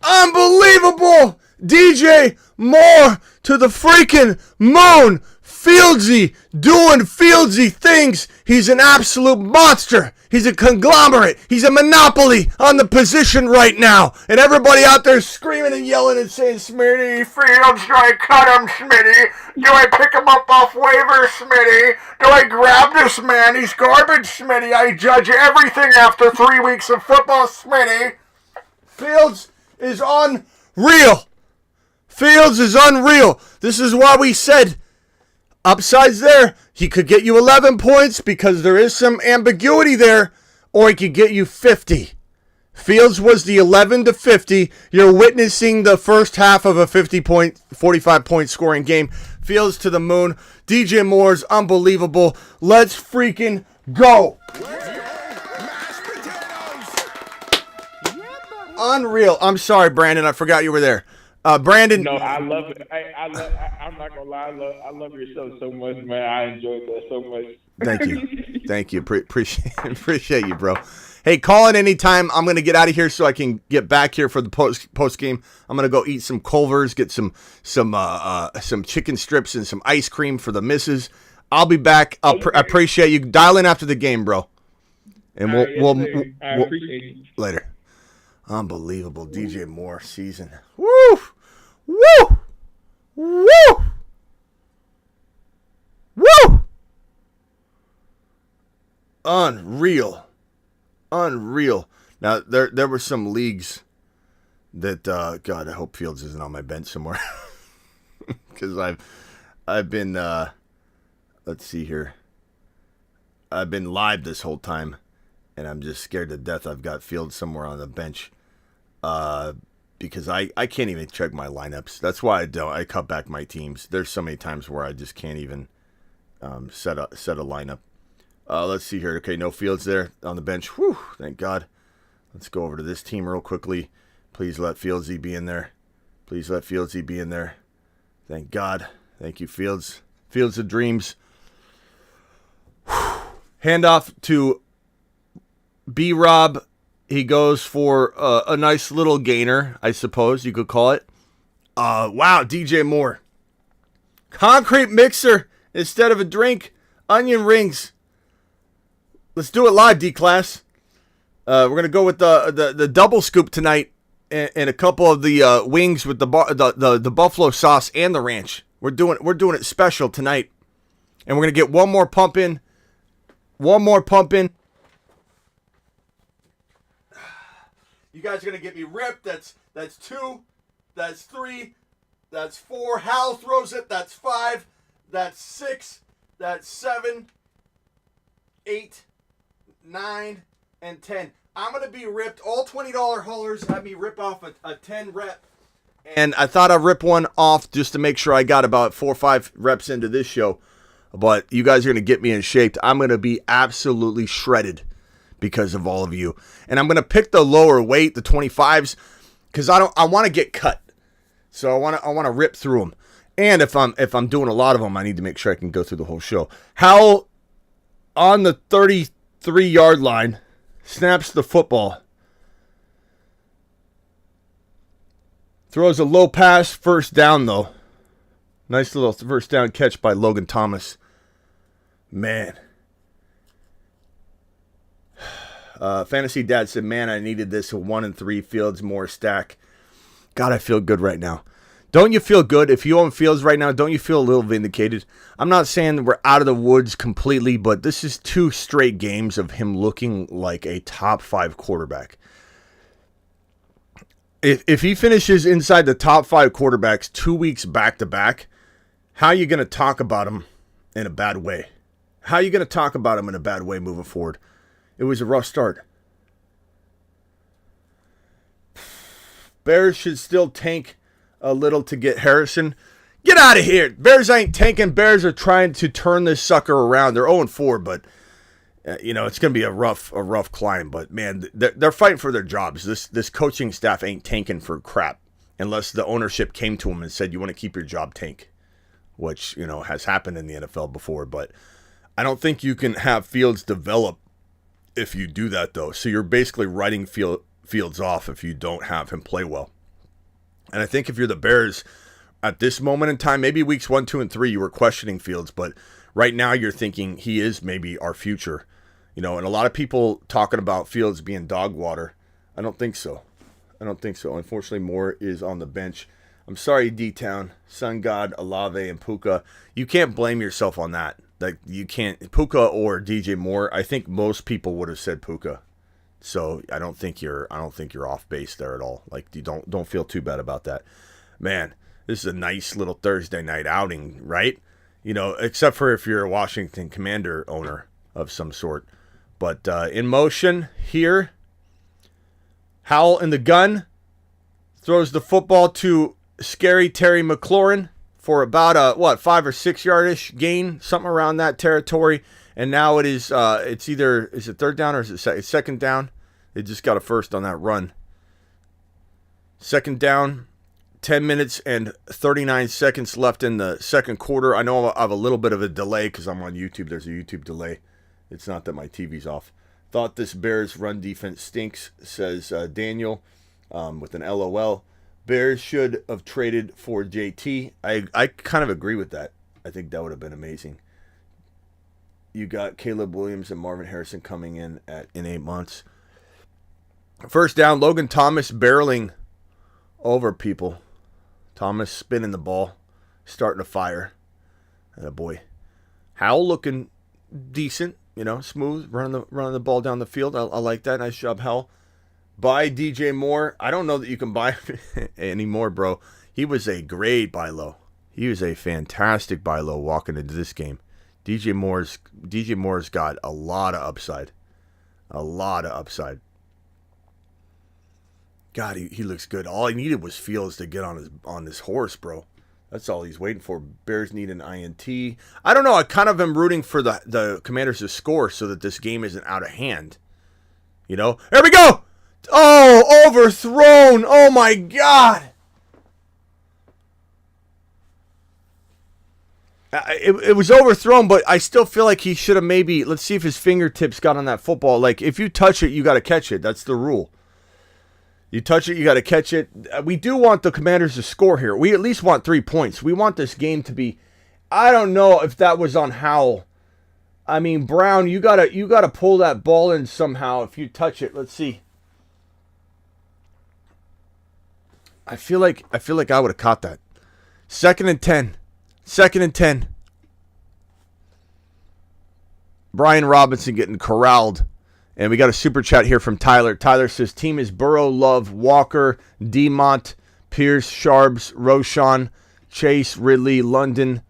Unbelievable! DJ Moore to the freaking moon! Fieldsy doing Fieldsy things. He's an absolute monster. He's a conglomerate. He's a monopoly on the position right now. And everybody out there screaming and yelling and saying, Smitty, Fields, do I cut him, Smitty? Do I pick him up off waivers, Smitty? Do I grab this man? He's garbage, Smitty. I judge everything after 3 weeks of football, Smitty. Fields is unreal. Fields is unreal. This is why we said upsides there. He could get you 11 points because there is some ambiguity there, or he could get you 50. Fields was the 11 to 50. You're witnessing the first half of a 45-point scoring game. Fields to the moon. DJ Moore's unbelievable. Let's freaking go. Unreal. I'm sorry, Brandon. I forgot you were there. Brandon. No, I love it. I'm not gonna lie. I love your show so much, man. I enjoyed that so much. Thank you. Appreciate you, bro. Hey, call in anytime. I'm going to get out of here so I can get back here for the post game. I'm going to go eat some Culver's, get some chicken strips and some ice cream for the missus. I'll be back. I appreciate you. Dial in after the game, bro. And we'll appreciate it. Later. Unbelievable DJ Moore season. Woo! Woo! Woo! Woo! Unreal. Now there were some leagues that God, I hope Fields isn't on my bench somewhere. Because I've been let's see here. I've been live this whole time, and I'm just scared to death I've got Fields somewhere on the bench. Because I can't even check my lineups. That's why I cut back my teams. There's so many times where I just can't even set a lineup. Let's see here. Okay, no Fields there on the bench. Whew, thank God. Let's go over to this team real quickly. Please let Fieldsy be in there. Please let Fieldsy be in there. Thank God. Thank you, Fields. Fields of Dreams. Whew. Handoff to B-Rob. He goes for a nice little gainer, I suppose you could call it. Wow, DJ Moore. Concrete mixer instead of a drink. Onion rings. Let's do it live, D-Class. We're going to go with the double scoop tonight and a couple of the wings with the buffalo sauce and the ranch. We're doing it special tonight. And we're going to get one more pump in. One more pump in. You guys are going to get me ripped. That's 2. That's 3. That's 4. Hal throws it. That's 5. That's 6. That's 7. 8. 9. And 10. I'm going to be ripped. All $20 haulers had me rip off a 10 rep. And I thought I'd rip one off just to make sure I got about 4 or 5 reps into this show. But you guys are going to get me in shape. I'm going to be absolutely shredded because of all of you. And I'm going to pick the lower weight, the 25s, because I want to get cut. So I want to rip through them. And if I'm doing a lot of them, I need to make sure I can go through the whole show. Howell on the 33-yard line snaps the football. Throws a low pass, first down though. Nice little first down catch by Logan Thomas. Man. Fantasy Dad said, man, I needed this 1-3 Fields more stack. God, I feel good right now. Don't you feel good? If you own Fields right now, don't you feel a little vindicated? I'm not saying that we're out of the woods completely, but this is 2 straight games of him looking like a top 5 quarterback. If he finishes inside the top 5 quarterbacks 2 weeks back-to-back, how are you going to talk about him in a bad way? How are you going to talk about him in a bad way moving forward? It was a rough start. Bears should still tank a little to get Harrison. Get out of here. Bears ain't tanking. Bears are trying to turn this sucker around. They're 0-4, but it's going to be a rough climb. But, man, they're fighting for their jobs. This coaching staff ain't tanking for crap unless the ownership came to them and said, you want to keep your job, tank, which, has happened in the NFL before. But I don't think you can have Fields develop if you do that, though. So you're basically writing Fields off if you don't have him play well. And I think if you're the Bears at this moment in time, maybe weeks 1, 2, and 3, you were questioning Fields, but right now you're thinking he is maybe our future. And a lot of people talking about Fields being dog water. I don't think so. Unfortunately, Moore is on the bench. I'm sorry, D-Town, Sun God, Olave, and Puka. You can't blame yourself on that. Like, you can't. Puka or DJ Moore, I think most people would have said Puka. So I don't think you're off base there at all. Like, you don't feel too bad about that. Man, this is a nice little Thursday night outing, right? Except for if you're a Washington Commander owner of some sort. But in motion here, Howell in the gun throws the football to Scary Terry McLaurin for about a 5 or 6 yardish gain, something around that territory. And now is it third down or is it second down? They just got a first on that run. Second down, 10 minutes and 39 seconds left in the second quarter. I know I have a little bit of a delay because I'm on YouTube. There's a YouTube delay. It's not that my TV's off. Thought this Bears run defense stinks, says Daniel with an LOL. Bears should have traded for JT. I kind of agree with that. I think that would have been amazing. You got Caleb Williams and Marvin Harrison coming in in 8 months. First down, Logan Thomas barreling over people. Thomas spinning the ball, starting to fire. And boy. Howell looking decent, smooth, running the ball down the field. I like that. Nice job, Howell. Buy DJ Moore. I don't know that you can buy him anymore, bro. He was a great buy low. He was a fantastic buy low walking into this game. DJ Moore's got a lot of upside. A lot of upside. God, he looks good. All he needed was Fields to get on his horse, bro. That's all he's waiting for. Bears need an INT. I don't know. I kind of am rooting for the Commanders to score so that this game isn't out of hand. There we go. Oh, overthrown. Oh, my God. It was overthrown, but I still feel like he should have maybe, let's see if his fingertips got on that football. Like, if you touch it, you got to catch it. That's the rule. You touch it, you got to catch it. We do want the Commanders to score here. We at least want 3 points. We want this game to be, I don't know if that was on Howell. I mean, Brown, you gotta pull that ball in somehow if you touch it. Let's see. I feel like I would have caught that. 2nd and 10. 2nd and 10. Brian Robinson getting corralled. And we got a super chat here from Tyler. Tyler says, team is Burrow, Love, Walker, Demont, Pierce, Sharps, Roshan, Chase, Ridley, London.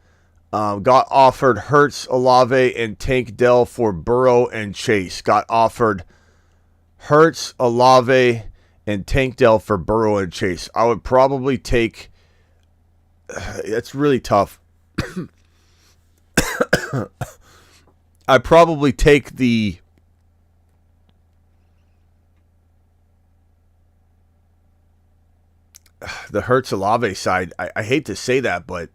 Got offered Hurts, Olave, and Tank Dell for Burrow and Chase. Got offered Hurts, Olave, and Tank Dell for Burrow and Chase. I would probably take... It's really tough. I'd probably take the Hurts Olave side. I hate to say that, but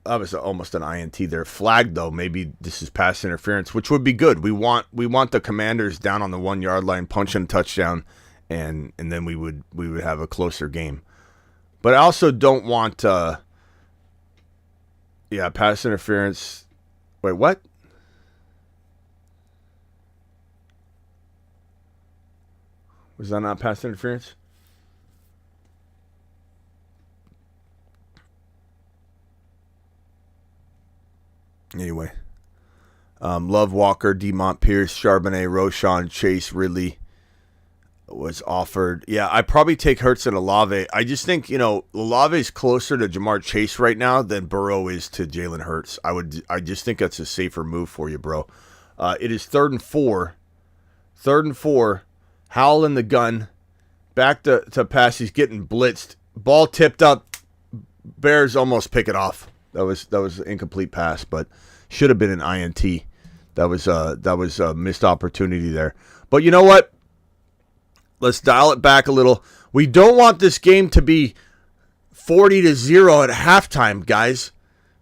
that was almost an INT there. Flagged though. Maybe this is pass interference, which would be good. We want the Commanders down on the 1 yard line, punching a touchdown, and then we would have a closer game. But I also don't want pass interference. Wait, what? Was that not pass interference? Anyway. Love, Walker, Demont, Pierce, Charbonnet, Roshan, Chase, Ridley was offered. Yeah, I'd probably take Hurts and Olave. I just think, Olave is closer to Jamar Chase right now than Burrow is to Jalen Hurts. I just think that's a safer move for you, bro. It is 3rd and 4. 3rd and 4. Howell in the gun. Back to pass. He's getting blitzed. Ball tipped up. Bears almost pick it off. That was an incomplete pass, but should have been an INT. That was a missed opportunity there. But you know what? Let's dial it back a little. We don't want this game to be 40-0 at halftime, guys,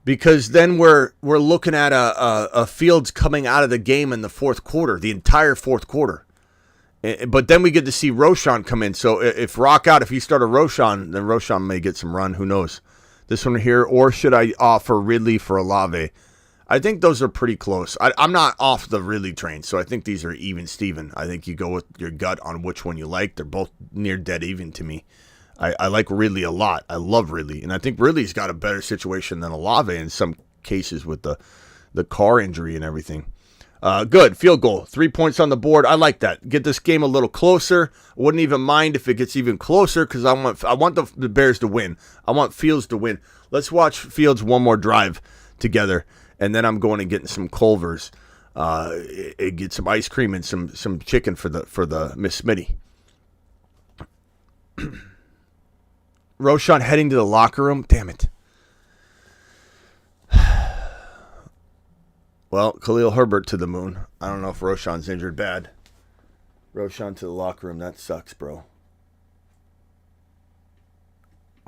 because then we're looking at a Fields coming out of the game in the fourth quarter, the entire fourth quarter. But then we get to see Roshan come in. So if you start a Roshan, then Roshan may get some run. Who knows? This one here, or should I offer Ridley for Olave? I think those are pretty close. I'm not off the Ridley train, so I think these are even Steven. I think you go with your gut on which one you like. They're both near dead even to me. I like Ridley a lot. I love Ridley, and I think Ridley's got a better situation than Olave in some cases with the car injury and everything. Good. Field goal. 3 points on the board. I like that. Get this game a little closer. I wouldn't even mind if it gets even closer because I want the Bears to win. I want Fields to win. Let's watch Fields one more drive together, and then I'm going and getting some Culver's. Get some ice cream and some chicken for the Miss Smitty. Roshan heading to the locker room. Damn it. Well, Khalil Herbert to the moon. I don't know if Roshan's injured bad. Roshan to the locker room. That sucks, bro.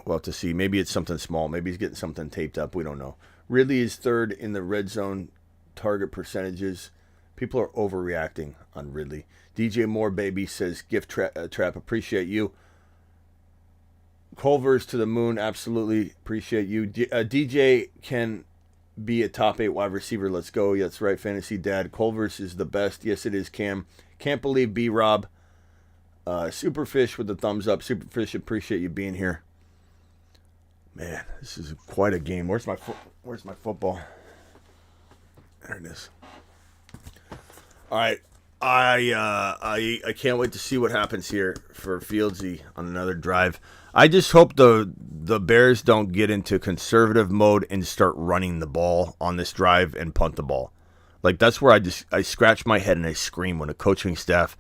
We'll have to see. Maybe it's something small. Maybe he's getting something taped up. We don't know. Ridley is 3rd in the red zone target percentages. People are overreacting on Ridley. DJ Moore, baby, says, gift trap, appreciate you. Culver's to the moon, absolutely appreciate you. DJ can be a top 8 wide receiver. Let's go. Yeah, that's right, Fantasy Dad. Culver's is the best. Yes, it is, Cam. Can't believe B-Rob. Superfish with the thumbs up. Superfish, appreciate you being here. Man, this is quite a game. Where's my football? There it is. All right. I can't wait to see what happens here for Fieldsy on another drive. I just hope the Bears don't get into conservative mode and start running the ball on this drive and punt the ball. Like, that's where I scratch my head and I scream when a coaching staff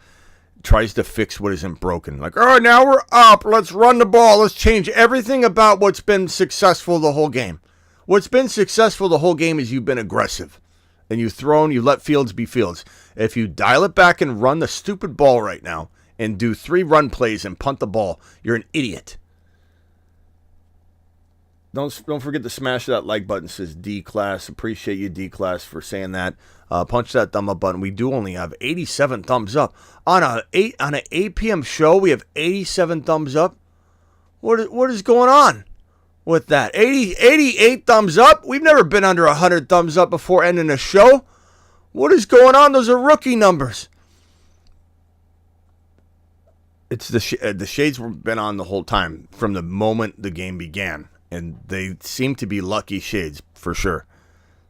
tries to fix what isn't broken. Like, oh, now we're up. Let's run the ball. Let's change everything about what's been successful the whole game. What's been successful the whole game is you've been aggressive. And you let Fields be Fields. If you dial it back and run the stupid ball right now and do 3 run plays and punt the ball, you're an idiot. Don't forget to smash that like button, says D-Class. Appreciate you, D-Class, for saying that. Punch that thumb up button. We do only have 87 thumbs up. On an 8 p.m. show, we have 87 thumbs up. What is going on with that? 88 thumbs up? We've never been under 100 thumbs up before ending a show. What is going on? Those are rookie numbers. It's the shades have been on the whole time from the moment the game began. And they seem to be lucky shades, for sure.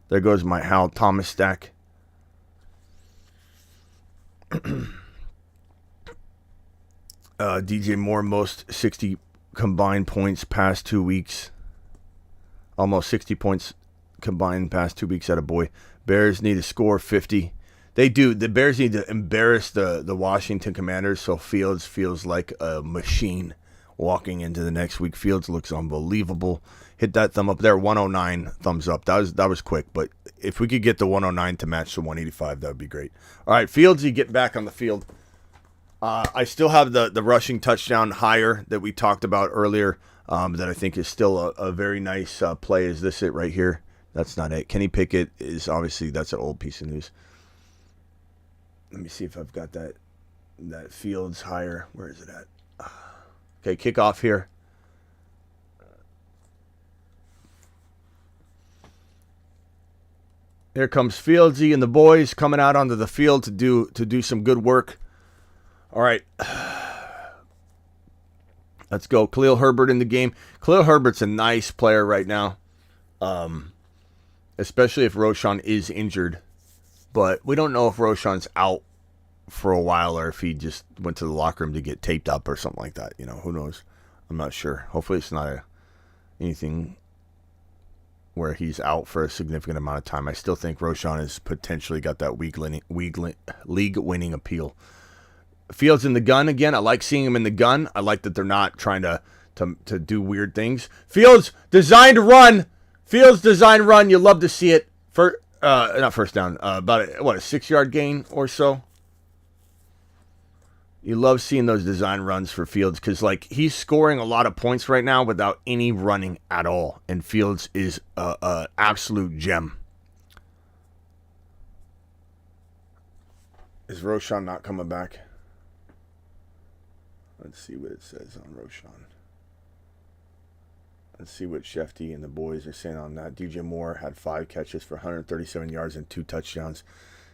There goes my Hal Thomas stack. DJ Moore, most 60 combined points past 2 weeks. Almost 60 points combined past 2 weeks at a boy. Bears need to score 50. They do. The Bears need to embarrass the Washington Commanders so Fields feels like a machine. Walking into the next week, Fields looks unbelievable. Hit that thumb up there, 109 thumbs up. That was quick, but if we could get the 109 to match the 185, that would be great. All right, Fields, you get back on the field. I still have the rushing touchdown higher that we talked about earlier that I think is still a very nice play. Is this it right here? That's not it. Kenny Pickett is obviously, that's an old piece of news. Let me see if I've got that Fields higher. Where is it at? Okay, kickoff here. Here comes Fieldsy and the boys coming out onto the field to do some good work. All right. Let's go. Khalil Herbert in the game. Khalil Herbert's a nice player right now. Especially if Roschon is injured. But we don't know if Roschon's out for a while or if he just went to the locker room to get taped up or something like that. You know, who knows? I'm not sure. Hopefully it's not anything where he's out for a significant amount of time. I still think Roschon has potentially got that league-winning appeal. Fields in the gun again. I like seeing him in the gun. I like that they're not trying to do weird things. Fields designed to run. Fields designed run. You love to see it. Not first down. About a 6-yard gain or so. You love seeing those design runs for Fields because, like, he's scoring a lot of points right now without any running at all. And Fields is an absolute gem. Is Roschon not coming back? Let's see what it says on Roschon. Let's see what Shefty and the boys are saying on that. DJ Moore had 5 catches for 137 yards and 2 touchdowns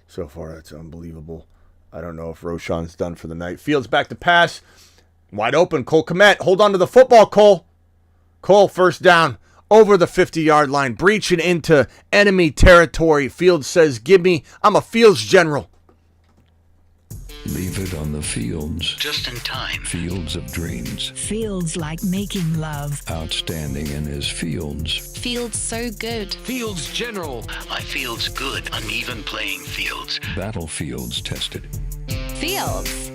so far. That's unbelievable. I don't know if Roschon's done for the night. Fields back to pass. Wide open. Cole Kmet. Hold on to the football, Cole. Cole, first down. Over the 50-yard line. Breaching into enemy territory. Fields says, I'm a Fields general. Leave it on the fields. Just in time. Fields of dreams. Feels like making love. Outstanding in his fields. Feels so good. Fields General. My field's good. Uneven playing fields. Battlefields tested. Fields.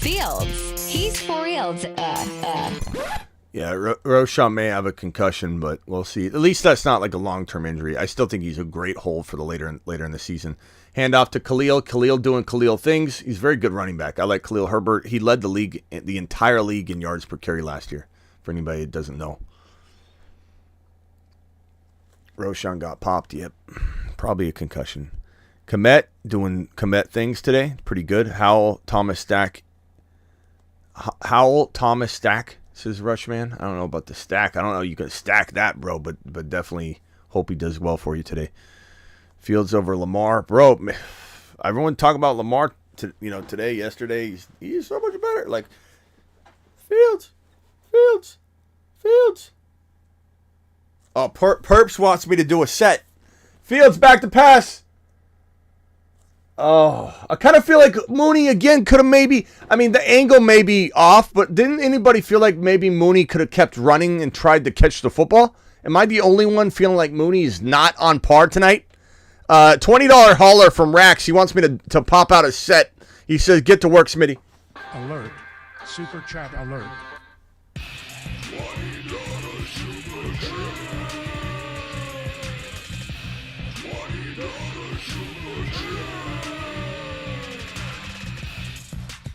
He's for reals. Yeah, Roschon may have a concussion, but we'll see. At least that's not like a long-term injury. I still think he's a great hold for the later in the season. Hand off to Khalil. Khalil doing Khalil things. He's a very good running back. I like Khalil Herbert. He led the entire league in yards per carry last year, for anybody that doesn't know. Roschon got popped. Yep. Probably a concussion. Komet doing Komet things today. Pretty good. Howell Thomas Stack, says Rushman. I don't know about the stack. I don't know. You can stack that, bro, but definitely hope he does well for you today. Fields over Lamar. Bro, everyone talk about Lamar today, yesterday. He's so much better. Like, Fields. Oh, Perps wants me to do a set. Fields back to pass. Oh, I kind of feel like Mooney again could have maybe, the angle may be off, but didn't anybody feel like maybe Mooney could have kept running and tried to catch the football? Am I the only one feeling like Mooney is not on par tonight? $20 hauler from Rax. He wants me to pop out a set. He says, get to work, Smitty. Alert. Super chat alert.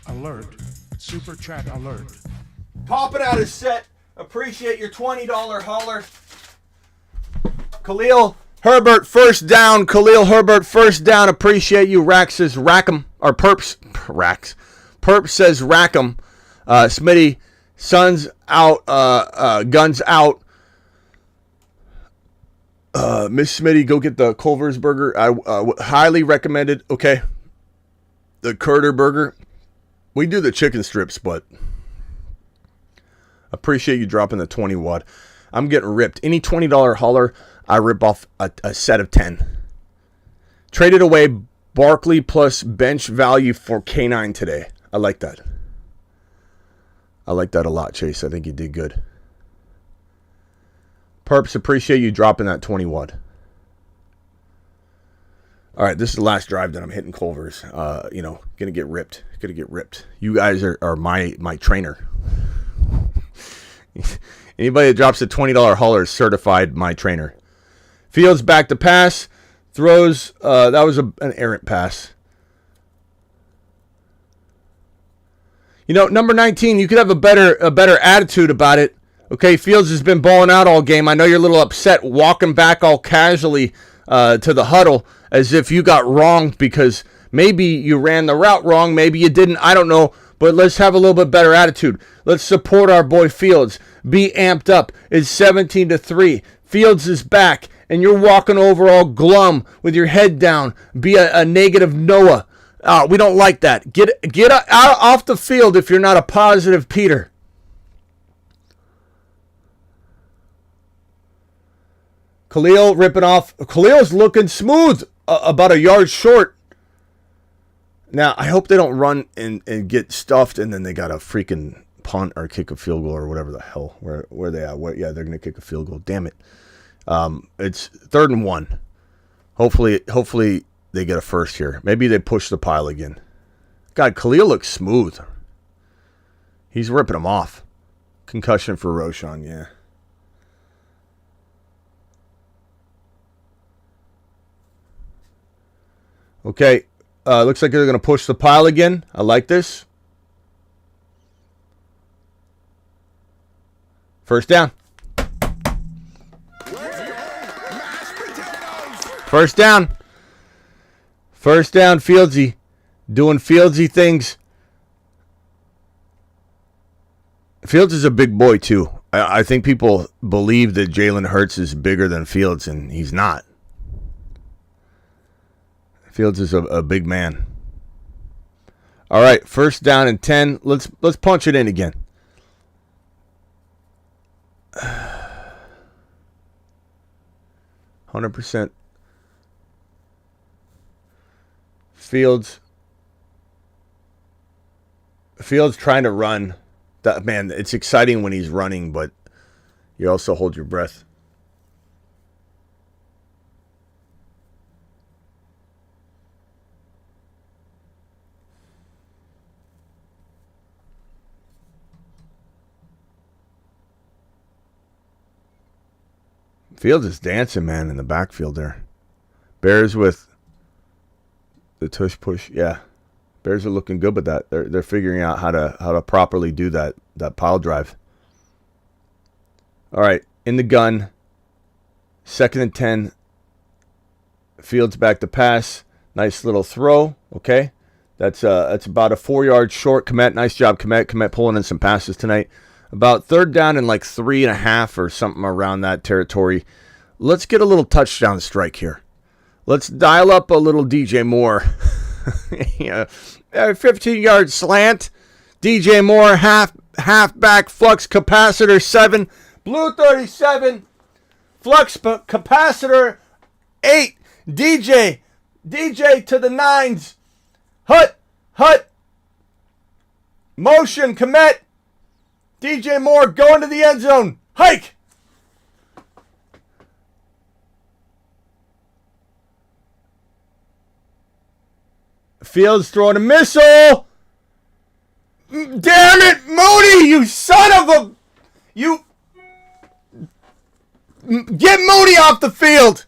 Alert. Super chat alert. Popping out a set. Appreciate your $20 hauler. Khalil Herbert first down. Appreciate you. Rax says rack 'em. Or Perps. Rax. Perps says rack 'em. Smitty. Sun's out. Guns out. Miss Smitty, go get the Culver's burger. I highly recommended. Okay. The Curter burger. We do the chicken strips, but appreciate you dropping the 20 watt. I'm getting ripped. Any $20 hauler, I rip off a set of 10. Traded away Barkley plus bench value for K9 today. I like that. I like that a lot, Chase. I think you did good. Perps, appreciate you dropping that 20 watt. All right, this is the last drive that I'm hitting Culver's. Gonna get ripped. You guys are my trainer. Anybody that drops a $20 hauler is certified my trainer. Fields back to pass. Throws. That was an errant pass. Number 19, you could have a better attitude about it. Okay, Fields has been balling out all game. I know you're a little upset walking back all casually to the huddle as if you got wronged because maybe you ran the route wrong, maybe you didn't, I don't know, but let's have a little bit better attitude. Let's support our boy Fields. Be amped up. It's 17-3. Fields is back, and you're walking over all glum with your head down. Be a negative Noah. We don't like that. Get out off the field if you're not a positive Peter. Khalil ripping off. Khalil's looking smooth, about a yard short. Now, I hope they don't run and get stuffed, and then they got a freaking punt or kick a field goal or whatever the hell. Where they at? They're going to kick a field goal. Damn it. It's 3rd and 1. Hopefully they get a first here. Maybe they push the pile again. God, Khalil looks smooth. He's ripping them off. Concussion for Roshan, yeah. Okay, looks like they're going to push the pile again. I like this. First down. First down. First down, Fieldsy. Doing Fieldsy things. Fields is a big boy, too. I think people believe that Jalen Hurts is bigger than Fields, and he's not. Fields is a big man. All right, first down and 10. Let's punch it in again. %. Fields trying to run. Man, it's exciting when he's running, but you also hold your breath. Fields is dancing, man, in the backfield there. Bears with the tush push. Yeah. Bears are looking good with that. They're figuring out how to properly do that pile drive. All right, in the gun. 2nd and 10. Fields back to pass. Nice little throw. Okay. That's about a 4-yard short. Komet, nice job, Komet. Komet pulling in some passes tonight. About third down and like 3.5 or something around that territory. Let's get a little touchdown strike here. Let's dial up a little DJ Moore. 15-yard slant. DJ Moore, halfback, flux capacitor 7. Blue 37. Flux capacitor 8. DJ to the 9s. Hut. Motion, Komet. DJ Moore going to the end zone. Hike. Fields throwing a missile. Damn it, Mooney, you son of a... You... Get Mooney off the field.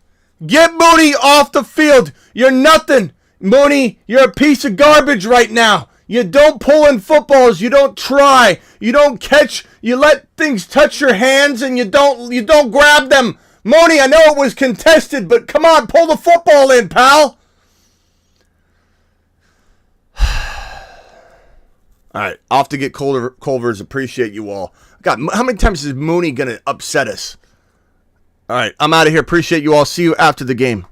Get Mooney off the field. You're nothing. Mooney, you're a piece of garbage right now. You don't pull in footballs. You don't try. You don't catch. You let things touch your hands and you don't grab them. Mooney, I know it was contested, but come on, pull the football in, pal. All right, off to get Culver's. Appreciate you all. God, how many times is Mooney going to upset us? All right, I'm out of here. Appreciate you all. See you after the game.